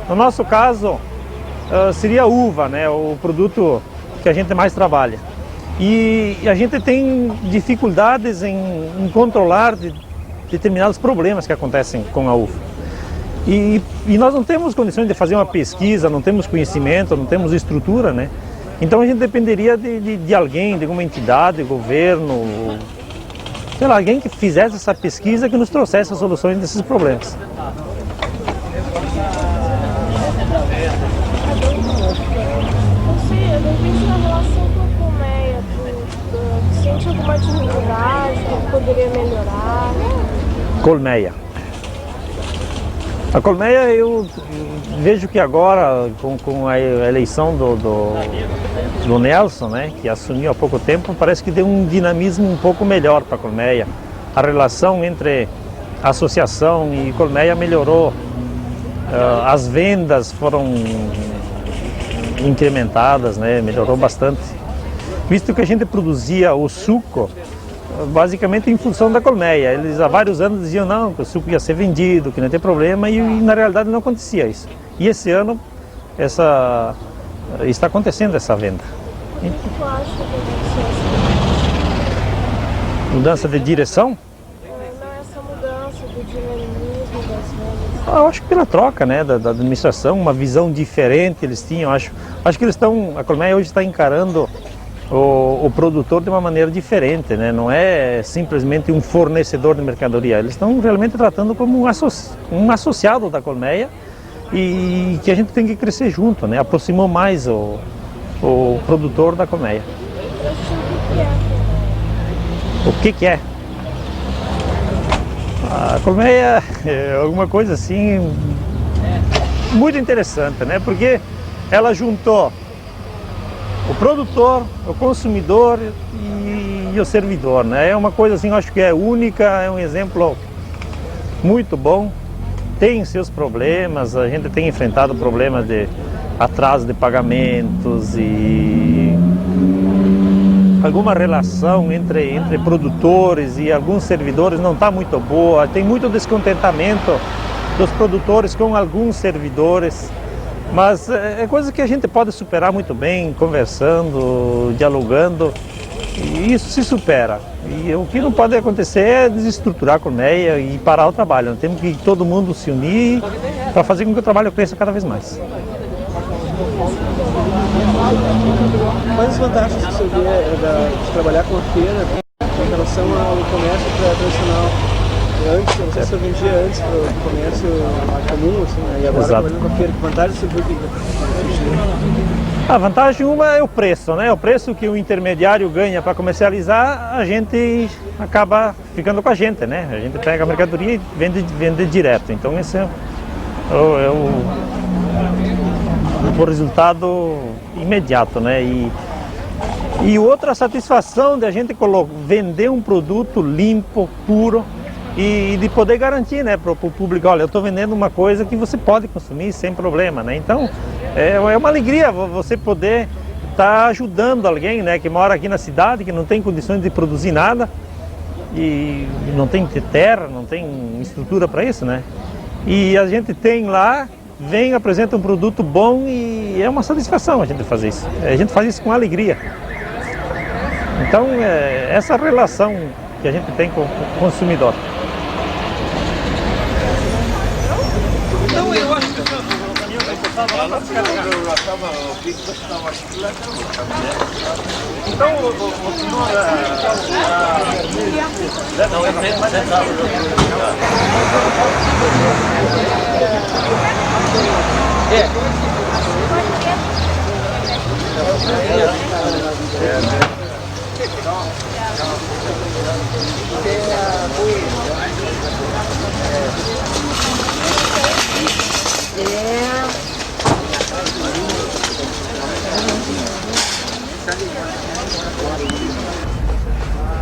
No nosso caso, seria a uva, né, o produto que a gente mais trabalha. E a gente tem dificuldades em controlar determinados problemas que acontecem com a uva. E nós não temos condições de fazer uma pesquisa, não temos conhecimento, não temos estrutura, né? Então a gente dependeria de alguém, de alguma entidade, governo, sei lá, alguém que fizesse essa pesquisa, que nos trouxesse as soluções desses problemas. Sente alguma dificuldade que poderia melhorar? Colmeia. A colmeia eu vejo que agora, com a eleição do Nelson, né, que assumiu há pouco tempo, parece que deu um dinamismo um pouco melhor para a colmeia. A relação entre associação e colmeia melhorou, as vendas foram incrementadas, né, melhorou bastante. Visto que a gente produzia o suco basicamente em função da colmeia. Eles há vários anos diziam não, que o suco ia ser vendido, que não tem problema, e na realidade não acontecia isso. E esse ano está acontecendo essa venda. O que tu acha que aconteceu? Mudança de direção? Não, essa mudança do dinamismo das vendas. Eu acho que pela troca, né, da administração, uma visão diferente eles tinham. Acho que a colmeia hoje está encarando o produtor de uma maneira diferente, né? Não é simplesmente um fornecedor de mercadoria, eles estão realmente tratando como um associado da colmeia, e que a gente tem que crescer junto, né? Aproximou mais o produtor da colmeia. O que é? A colmeia é alguma coisa assim muito interessante, né? Porque ela juntou o produtor, o consumidor e o servidor, né? É uma coisa assim, eu acho que é única, é um exemplo muito bom. Tem seus problemas, a gente tem enfrentado problemas de atraso de pagamentos e alguma relação entre produtores e alguns servidores não está muito boa. Tem muito descontentamento dos produtores com alguns servidores. Mas é coisa que a gente pode superar muito bem, conversando, dialogando, e isso se supera. E o que não pode acontecer é desestruturar a colmeia e parar o trabalho. Nós temos que todo mundo se unir para fazer com que o trabalho cresça cada vez mais. Quais as vantagens que você vê de trabalhar com a feira em relação ao comércio tradicional? Antes, não sei se eu vendia antes para o comércio comum, assim, né? E agora trabalhando com a feira, que vantagem você viu que... A vantagem uma é o preço, né? O preço que o intermediário ganha para comercializar, a gente acaba ficando com a gente, né? A gente pega a mercadoria e vende direto. Então esse é o resultado imediato, né? E outra satisfação de a gente vender um produto limpo, puro, e de poder garantir, né, para o público, olha, eu estou vendendo uma coisa que você pode consumir sem problema, né? Então é uma alegria você poder estar ajudando alguém, né, que mora aqui na cidade, que não tem condições de produzir nada, e não tem terra, não tem estrutura para isso, né? E a gente tem lá, vem, apresenta um produto bom e é uma satisfação a gente fazer isso. A gente faz isso com alegria. Então, essa relação que a gente tem com o consumidor. Então, eu acho que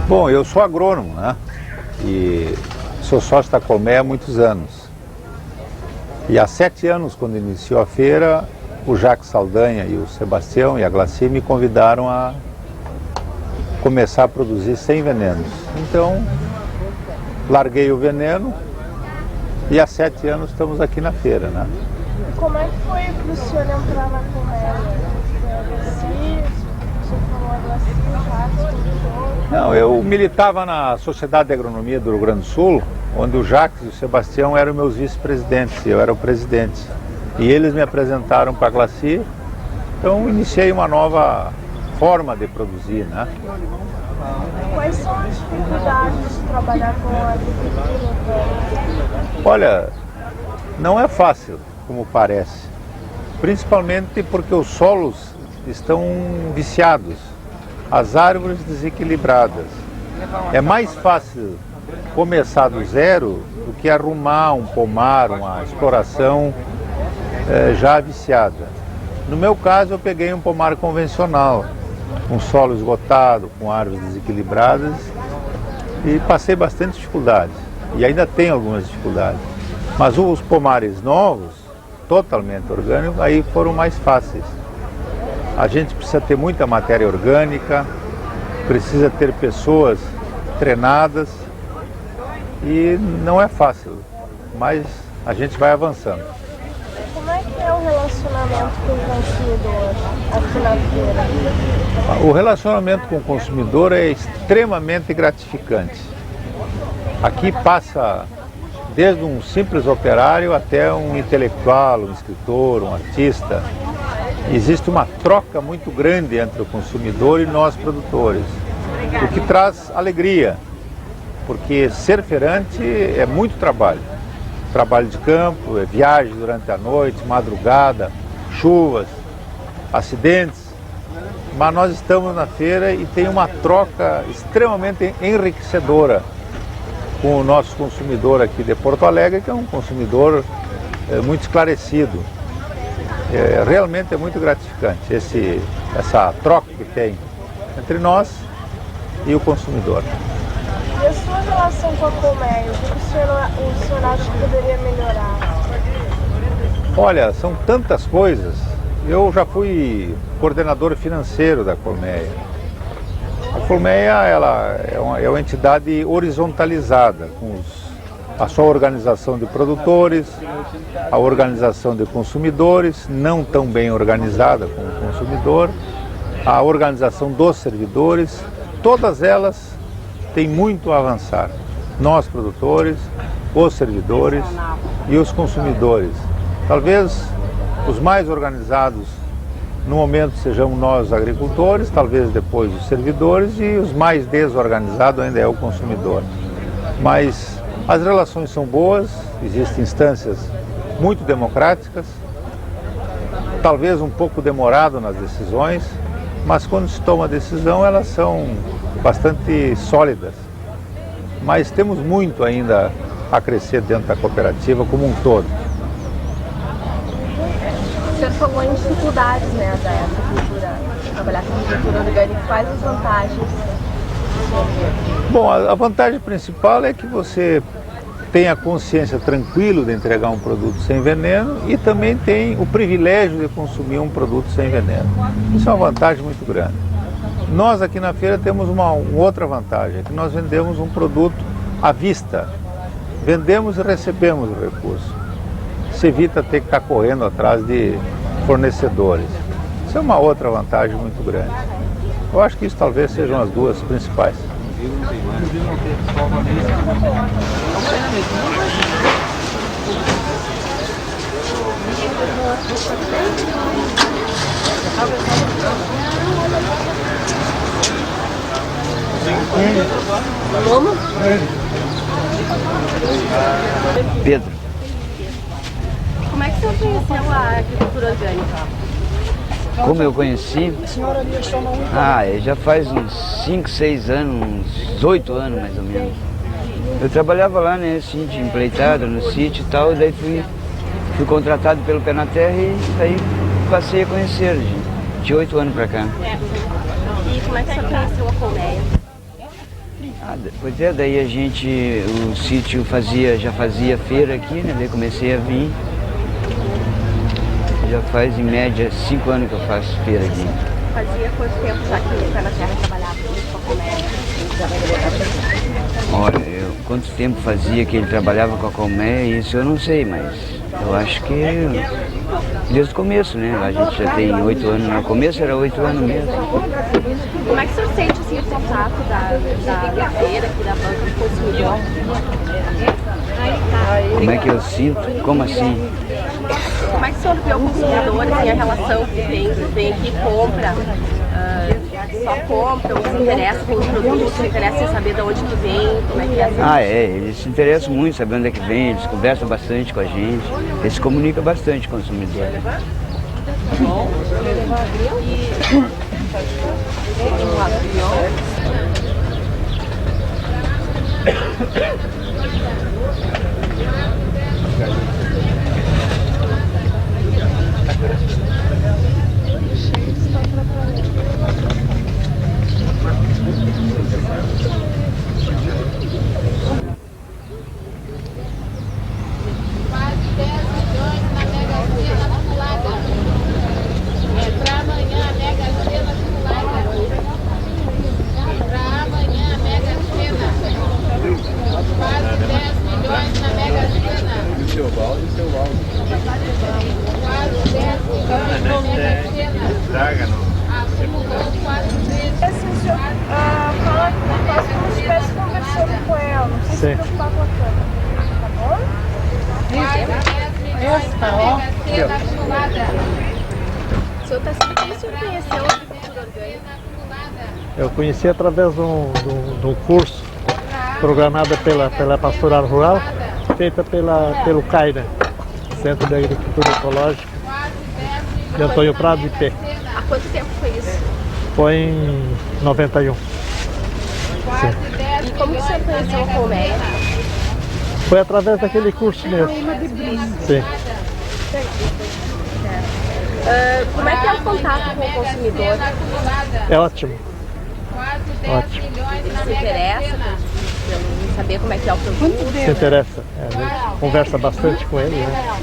Bom, eu sou agrônomo, né? E sou sócio da Colmeia há muitos anos. E há 7 anos, quando iniciou a feira, o Jacques Saldanha e o Sebastião e a Glacier me convidaram a começar a produzir sem venenos. Então, larguei o veneno e há 7 anos estamos aqui na feira, né? Como é que foi para o senhor entrar na Colmeia? Não, eu militava na Sociedade de Agronomia do Rio Grande do Sul, onde o Jacques e o Sebastião eram meus vice-presidentes, eu era o presidente. E eles me apresentaram para a Glacier, então iniciei uma nova forma de produzir, né? Quais são as dificuldades de trabalhar com a agricultura? Olha, não é fácil, como parece. Principalmente porque os solos estão viciados, as árvores desequilibradas. É mais fácil começar do zero do que arrumar um pomar, uma exploração já viciada. No meu caso, eu peguei um pomar convencional, com solo esgotado, com árvores desequilibradas, e passei bastante dificuldade. E ainda tenho algumas dificuldades. Mas os pomares novos, totalmente orgânicos, aí foram mais fáceis. A gente precisa ter muita matéria orgânica, precisa ter pessoas treinadas e não é fácil, mas a gente vai avançando. Como é que é o relacionamento com o consumidor aqui na feira? O relacionamento com o consumidor é extremamente gratificante. Aqui passa desde um simples operário até um intelectual, um escritor, um artista. Existe uma troca muito grande entre o consumidor e nós produtores, o que traz alegria, porque ser feirante é muito trabalho. Trabalho de campo, é viagem durante a noite, madrugada, chuvas, acidentes, mas nós estamos na feira e tem uma troca extremamente enriquecedora com o nosso consumidor aqui de Porto Alegre, que é um consumidor muito esclarecido. Realmente é muito gratificante essa troca que tem entre nós e o consumidor. E a sua relação com a Colmeia, o que o senhor acha que poderia melhorar? Olha, são tantas coisas. Eu já fui coordenador financeiro da Colmeia. A Colmeia ela é uma entidade horizontalizada, com a sua organização de produtores, a organização de consumidores, não tão bem organizada como o consumidor, a organização dos servidores, todas elas têm muito a avançar. Nós, produtores, os servidores e os consumidores. Talvez os mais organizados no momento sejamos nós, agricultores, talvez depois os servidores, e os mais desorganizados ainda é o consumidor. Mas as relações são boas, existem instâncias muito democráticas, talvez um pouco demorado nas decisões, mas quando se toma a decisão elas são bastante sólidas. Mas temos muito ainda a crescer dentro da cooperativa como um todo. Você falou em dificuldades, né, da agricultura, trabalhar com agricultura orgânica, quais as vantagens? Bom, a vantagem principal é que você tem a consciência tranquilo de entregar um produto sem veneno e também tem o privilégio de consumir um produto sem veneno. Isso é uma vantagem muito grande. Nós aqui na feira temos uma outra vantagem, que nós vendemos um produto à vista. Vendemos e recebemos o recurso. Se evita ter que estar correndo atrás de fornecedores. Isso é uma outra vantagem muito grande. Eu acho que isso talvez sejam as duas principais. Como? Pedro. Como é que você conheceu a agricultura orgânica? Como eu conheci? Já faz uns 5, 6 anos, uns 8 anos mais ou menos. Eu trabalhava lá, né, assim, de empleitado no sítio e tal, e daí fui contratado pelo Pé na Terra e daí passei a conhecer, de 8 anos pra cá. E como é que você conheceu a colmeia? Pois é, daí o sítio já fazia feira aqui, né, daí comecei a vir. Já faz em média 5 anos que eu faço feira aqui. Fazia quanto tempo já que o Pé na Terra trabalhava com a colmeia? Olha, quanto tempo fazia que ele trabalhava com a colmeia, isso eu não sei, mas eu acho que desde o começo, né? A gente já tem 8 anos, no começo era 8 anos mesmo. Como é que o senhor sente assim, o contato da feira aqui da banca do consumidor? Como é que eu sinto? Como assim? Como é que o senhor vê o consumidor, assim, a relação que vem aqui e compra? Só compra, ou se interessa com os produtos, se interessa em saber de onde que vem, como é que é? Eles se interessam muito, sabendo onde é que vem, eles conversam bastante com a gente, eles se comunicam bastante com o consumidor. Eu conheci através de um curso programado pela Pastoral Rural, feita pelo CAI, né? Centro de Agricultura Ecológica de Antônio Prado de Pé. Há quanto tempo foi isso? Foi em 91. Sim. E como o senhor conheceu a colmeia? Foi através daquele curso mesmo. Sim. Como é que é o contato com o consumidor? É ótimo. Ótimo. Ele se interessa em saber como é que é o produto? Se interessa. A gente conversa bastante com ele, né?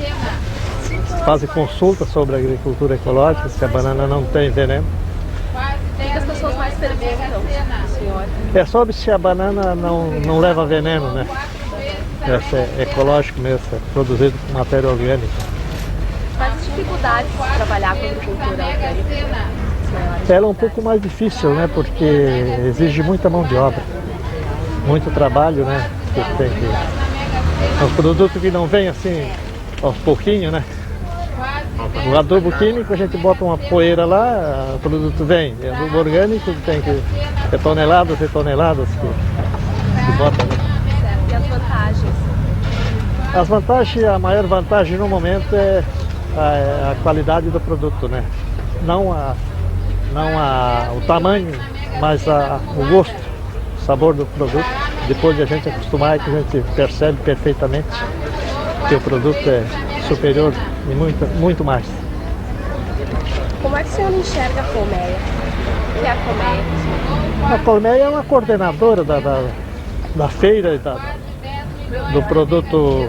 Fazem consulta sobre a agricultura ecológica, se a banana não tem veneno. O que as pessoas mais perguntam, senhor? É sobre se a banana não leva veneno, né? Essa é ecológico mesmo, é produzido com matéria orgânica. Quais as dificuldades de trabalhar com a agricultura orgânica? Ela é um pouco mais difícil, né? Porque exige muita mão de obra, muito trabalho, né? Os produtos que não vêm assim aos pouquinhos, né? No adubo químico a gente bota uma poeira lá, o produto vem. E adubo orgânico tem que ter toneladas e toneladas que bota, né? E as vantagens? As vantagens, a maior vantagem no momento é a qualidade do produto, né? Não o tamanho, mas o gosto, o sabor do produto. Depois de a gente acostumar, é que a gente percebe perfeitamente que o produto é superior e muito mais. Como é que o senhor enxerga a colmeia? O que é a colmeia? A colmeia é uma coordenadora da feira e do produto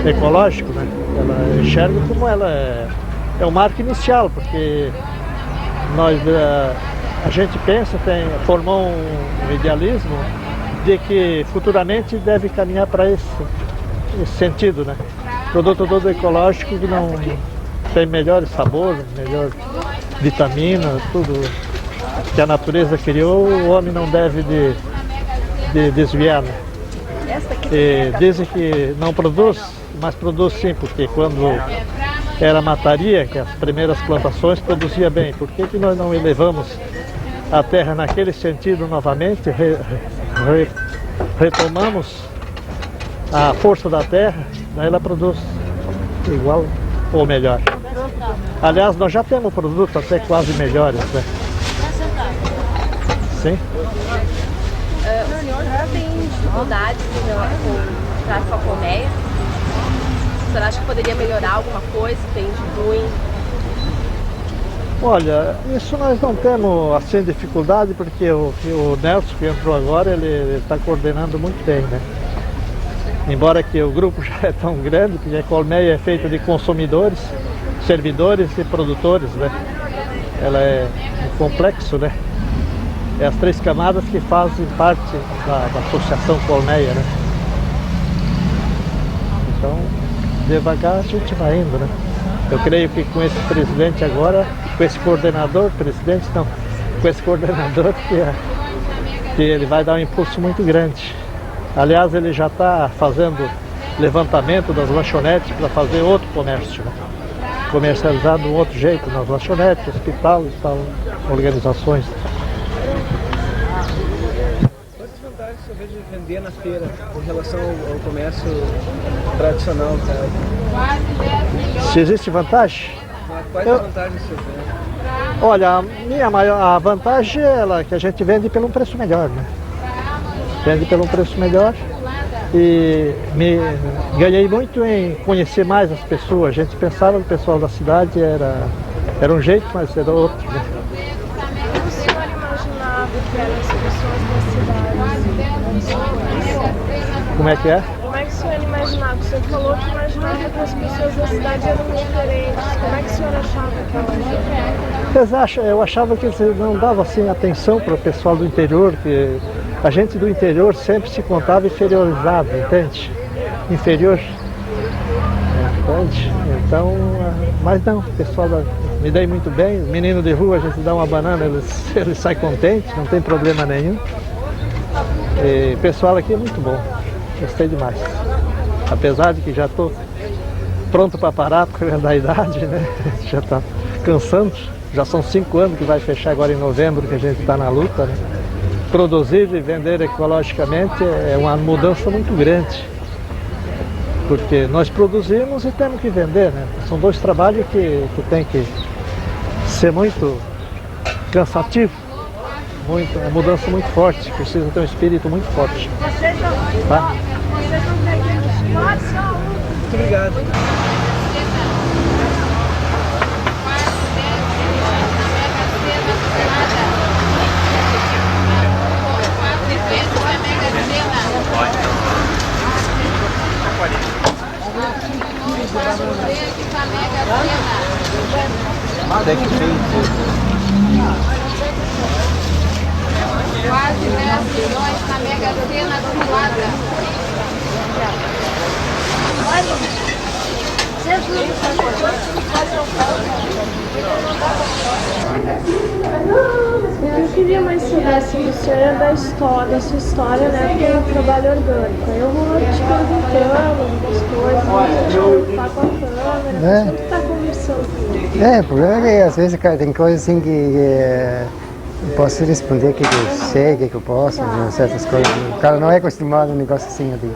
ecológico, né? Ela enxerga como ela é o marco inicial, porque nós a gente pensa, formou um idealismo de que futuramente deve caminhar para esse sentido, né? Produto todo ecológico que não tem melhor sabor, melhor vitamina, tudo que a natureza criou, o homem não deve de desviar, né? E dizem que não produz, mas produz sim, porque quando era mataria, que as primeiras plantações produzia bem. Por que nós não elevamos a terra naquele sentido novamente, retomamos a força da terra, daí ela produz igual ou melhor. Aliás, nós já temos produtos até quase melhores, né? Sim. O senhor já tem dificuldades com a colmeia? O senhor acha que poderia melhorar alguma coisa? Tem de ruim? Olha, isso nós não temos assim dificuldade, porque o Nelson que entrou agora, ele está coordenando muito bem, né? Embora que o grupo já é tão grande, porque a colmeia é feita de consumidores, servidores e produtores, né? Ela é um complexo, né? É as 3 camadas que fazem parte da Associação Colmeia, né? Então, devagar a gente vai indo, né? Eu creio que com esse presidente agora, com esse coordenador, presidente não, com esse coordenador que ele vai dar um impulso muito grande. Aliás, ele já está fazendo levantamento das lanchonetes para fazer outro comércio, né? Comercializar de um outro jeito, nas lanchonetes, hospital e tal, organizações. Quantas vantagens você vê de vender na feira em relação ao comércio tradicional? Se existe vantagem? Quais as vantagens você vê? Olha, a vantagem é que a gente vende pelo um preço melhor, né? Vende pelo um preço melhor e ganhei muito em conhecer mais as pessoas. A gente pensava que o pessoal da cidade era um jeito, mas era outro, né? O senhor imaginava que eram as pessoas da cidade? Como é que é? Como é que o senhor imaginava? O senhor falou que imaginava que as pessoas da cidade eram diferentes. Como é que o senhor achava que elas eram? Eu achava que eles não davam assim, atenção para o pessoal do interior, que a gente do interior sempre se contava inferiorizado, entende? Inferior. Entende? Então, mas não, o pessoal me dei muito bem. Menino de rua, a gente dá uma banana, eles saem contentes, não tem problema nenhum. E o pessoal aqui é muito bom, gostei demais. Apesar de que já estou pronto para parar por causa da idade, né? Já está cansando. Já são 5 anos que vai fechar agora em novembro, que a gente está na luta, né? Produzir e vender ecologicamente é uma mudança muito grande. Porque nós produzimos e temos que vender, né? São 2 trabalhos que tem que ser muito cansativo. Uma mudança muito forte, precisa ter um espírito muito forte. Tá? Muito obrigado. Quase 10 milhões na Mega Sena acumulada. Eu queria mais saber assim, do senhor da sua história, né, com o trabalho orgânico. Eu vou te perguntando as coisas, você tá com a câmera, você tá conversando. O problema é que às vezes tem coisas assim que não posso responder o que eu sei, o que eu posso, né, certas coisas. O cara não é acostumado a um negócio assim ali.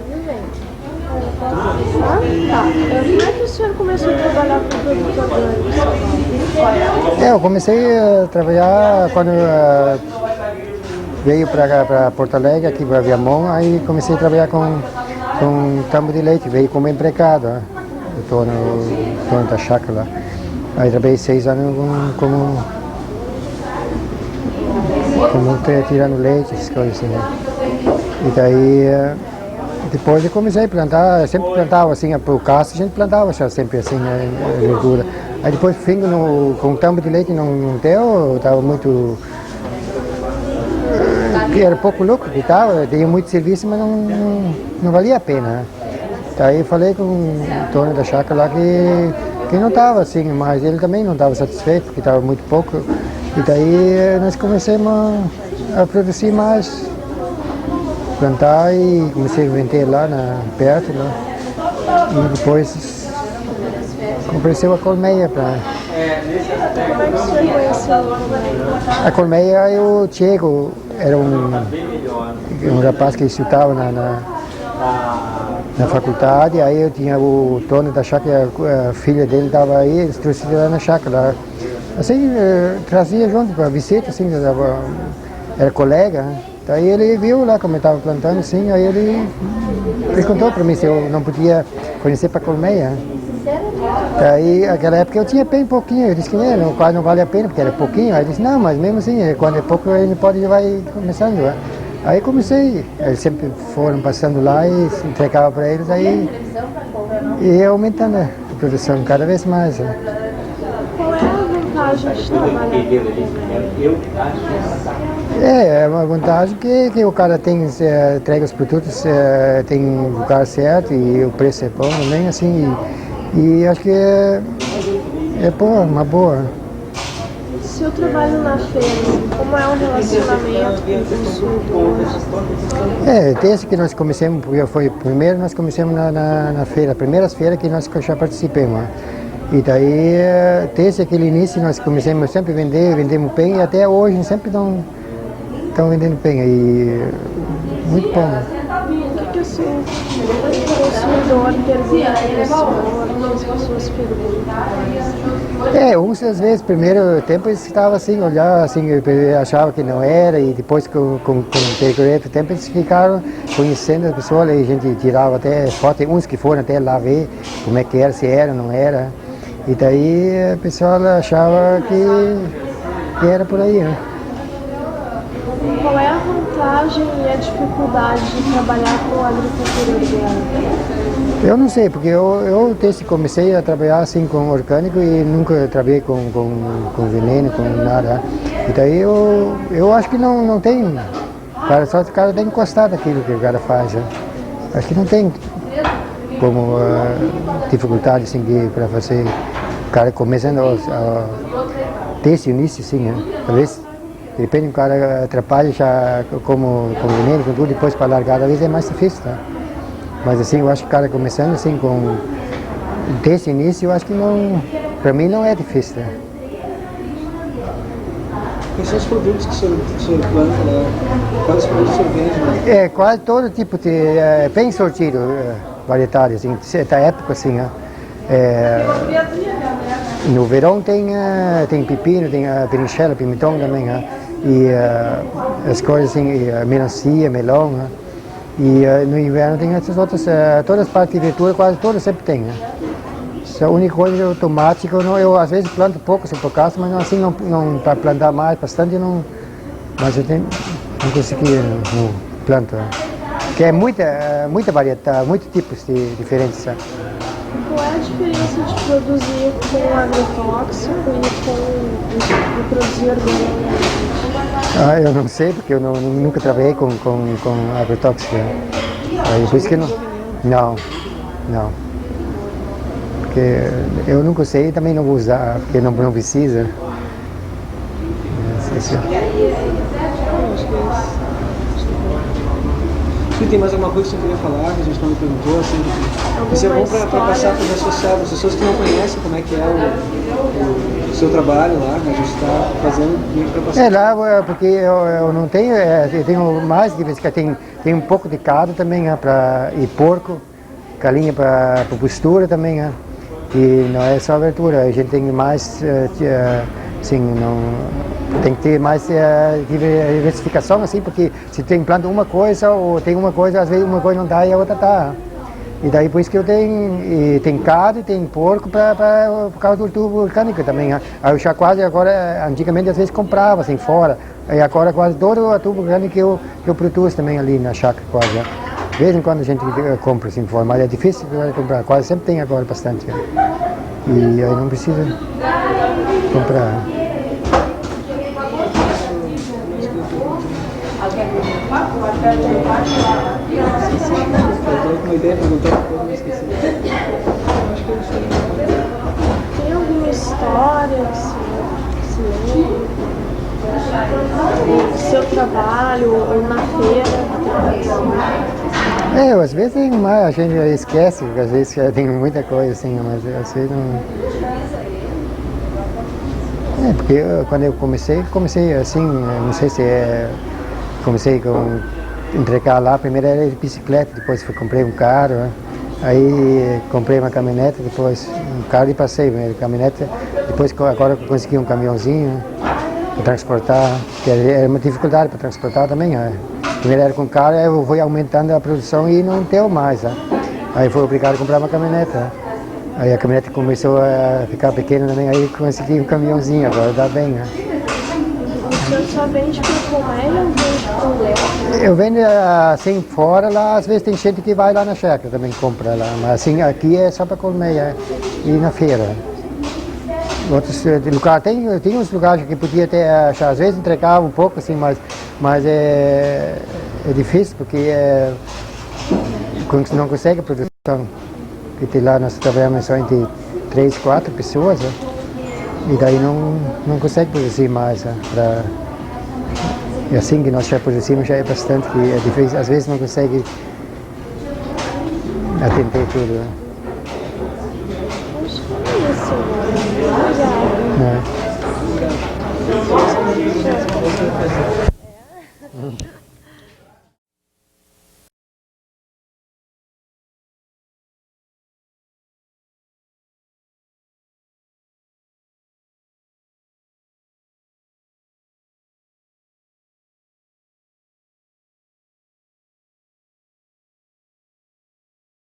Tá. Como é que o senhor começou a trabalhar com produto orgânico? Eu comecei a trabalhar quando veio para Porto Alegre, aqui para Viamão, aí comecei a trabalhar com campo de leite, veio como empregado, né? Eu estou na chácara lá. Aí trabalhei 6 anos como tirando leite, essas coisas assim, né? E daí depois eu comecei a plantar, eu sempre plantava assim, para o caso a gente plantava sempre assim, né, verdura. Aí depois, com o tampo de leite não deu, estava muito porque era pouco lucro que estava, tinha muito serviço, mas não valia a pena. Daí eu falei com o dono da chácara lá que não estava assim, mas ele também não estava satisfeito, porque estava muito pouco. E daí nós começamos a produzir mais, plantar e comecei a vender lá perto. Lá. E depois apareceu a colmeia para... Como é que o senhor conheceu a colmeia? A colmeia, o Diego era um rapaz que estudava na faculdade, aí eu tinha o dono da chácara, a filha dele estava aí, eles trouxeram lá na chácara. Assim, trazia junto para visita, assim, era colega, né? Daí ele viu lá como eu estava plantando, assim, aí ele perguntou para mim se eu não podia conhecer para colmeia. Daí, naquela época eu tinha bem pouquinho, eu disse que quase não vale a pena, porque era pouquinho. Aí ele disse, não, mas mesmo assim, quando é pouco a gente pode vai começando. Né? Aí comecei, eles sempre foram passando lá e entregava para eles, aí e aumentando a produção cada vez mais. Né? Qual é a vantagem de trabalhar com É uma vantagem que o cara entrega os produtos, tem o lugar certo e o preço é bom também, assim. E acho que é boa, uma boa. Se eu trabalho na feira, assim, como é o relacionamento com o consumidor? Desde que nós começamos, porque foi primeiro nós começamos na feira, a primeira feira que nós já participamos. E daí, desde aquele início nós começamos sempre a vendemos bem e até hoje sempre estão vendendo bem. E muito bom. O que o consumidor pergunta, as pessoas perguntam? Uns às vezes, primeiro tempo eles estavam assim, olhar assim, achavam que não era, e depois com o tempo eles ficaram conhecendo as pessoas, e a gente tirava até foto, uns que foram até lá ver como é que era, se era, não era. E daí a pessoa achava que era por aí, né? Qual é a vantagem e a dificuldade de trabalhar com agricultura orgânica? Eu não sei, porque eu desde que comecei a trabalhar assim com orgânico e nunca trabalhei com veneno, com nada. E daí eu acho que não tem, só o cara tem que gostar daquilo que o cara faz. Né? Acho que não tem como dificuldade assim, para fazer o cara começando desde o início, assim, né? Talvez depende, o cara atrapalha já com veneno, com tudo, depois para largar, às vezes é mais difícil, tá? Mas assim, eu acho que o cara começando assim, desde o início, eu acho que para mim não é difícil, né? Quais são os produtos que o senhor planta, né? Quais os produtos o senhor vende? Né? Quase todo tipo de, bem sortido, varietário, assim, certa época, assim, né? No verão tem pepino, tem berinjela, pimentão também, né? E as coisas assim, melancia, melão, né? E no inverno tem essas outras, todas as partes de verdura, quase todas sempre tem, né? A única coisa é o tomate, que eu às vezes planto pouco, se por acaso, mas assim, não para plantar mais, bastante, mas eu não consegui, não planto. Né? Porque é muita variedade, muitos tipos de diferentes. Sabe? Qual é a diferença de produzir com agrotóxico e produzir orgânico? Eu não sei, porque eu nunca trabalhei com agrotóxico. Aí, por isso que não. Porque eu nunca sei e também não vou usar, porque não precisa. Tem mais alguma coisa que você queria falar, que a gente não me perguntou? Assim, isso é bom para passar para os associados, as pessoas que não conhecem como é que é o seu trabalho lá, a gente está fazendo para passar. Lá, porque eu não tenho, eu tenho mais, tem um pouco de gado também, e porco, galinha para postura também, e não é só verdura, a gente tem mais, assim, tem que ter mais diversificação, assim, porque se tem planta uma coisa, ou tem uma coisa, às vezes uma coisa não dá e a outra dá. E daí por isso que eu tenho gado e tenho porco por causa do tubo orgânico também. Eu já quase agora, antigamente às vezes comprava assim fora, e agora quase todo o tubo orgânico que eu produzo também ali na chácara quase. De vez em quando a gente compra assim fora, mas é difícil comprar, quase sempre tem agora bastante. E aí não precisa comprar. Alguma ideia, perguntou uma coisa, mas esqueci. Tem alguma história que se lembra? Do seu trabalho ou na feira? Às vezes tem mais, a gente esquece, porque às vezes tem muita coisa assim, mas às vezes não. Porque quando eu comecei assim, não sei se comecei com entregar lá, primeiro era de bicicleta, depois comprei um carro, né? Aí comprei uma caminhonete, depois um carro e passei, caminhonete, depois agora eu consegui um caminhãozinho para transportar, que era uma dificuldade para transportar também. Né? Primeiro era com carro, aí eu fui aumentando a produção e não deu mais. Né? Aí fui obrigado a comprar uma caminhonete. Né? Aí a caminhonete começou a ficar pequena também, aí consegui um caminhãozinho, agora dá bem. Né? O senhor só vende para Colmeia ou vende para o Léo? Eu vendo assim fora, lá às vezes tem gente que vai lá na chácara também compra lá, mas assim aqui é só para Colmeia e na feira. Outros lugares, tem uns lugares que podia ter, às vezes entregava um pouco assim, mas é difícil porque não consegue a produção. Porque lá nós trabalhamos só entre 3, 4 pessoas, né? E daí não consegue produzir mais. Né? E assim que nós já produzimos já é bastante, que é difícil, às vezes não consegue atender tudo. Né? Isso.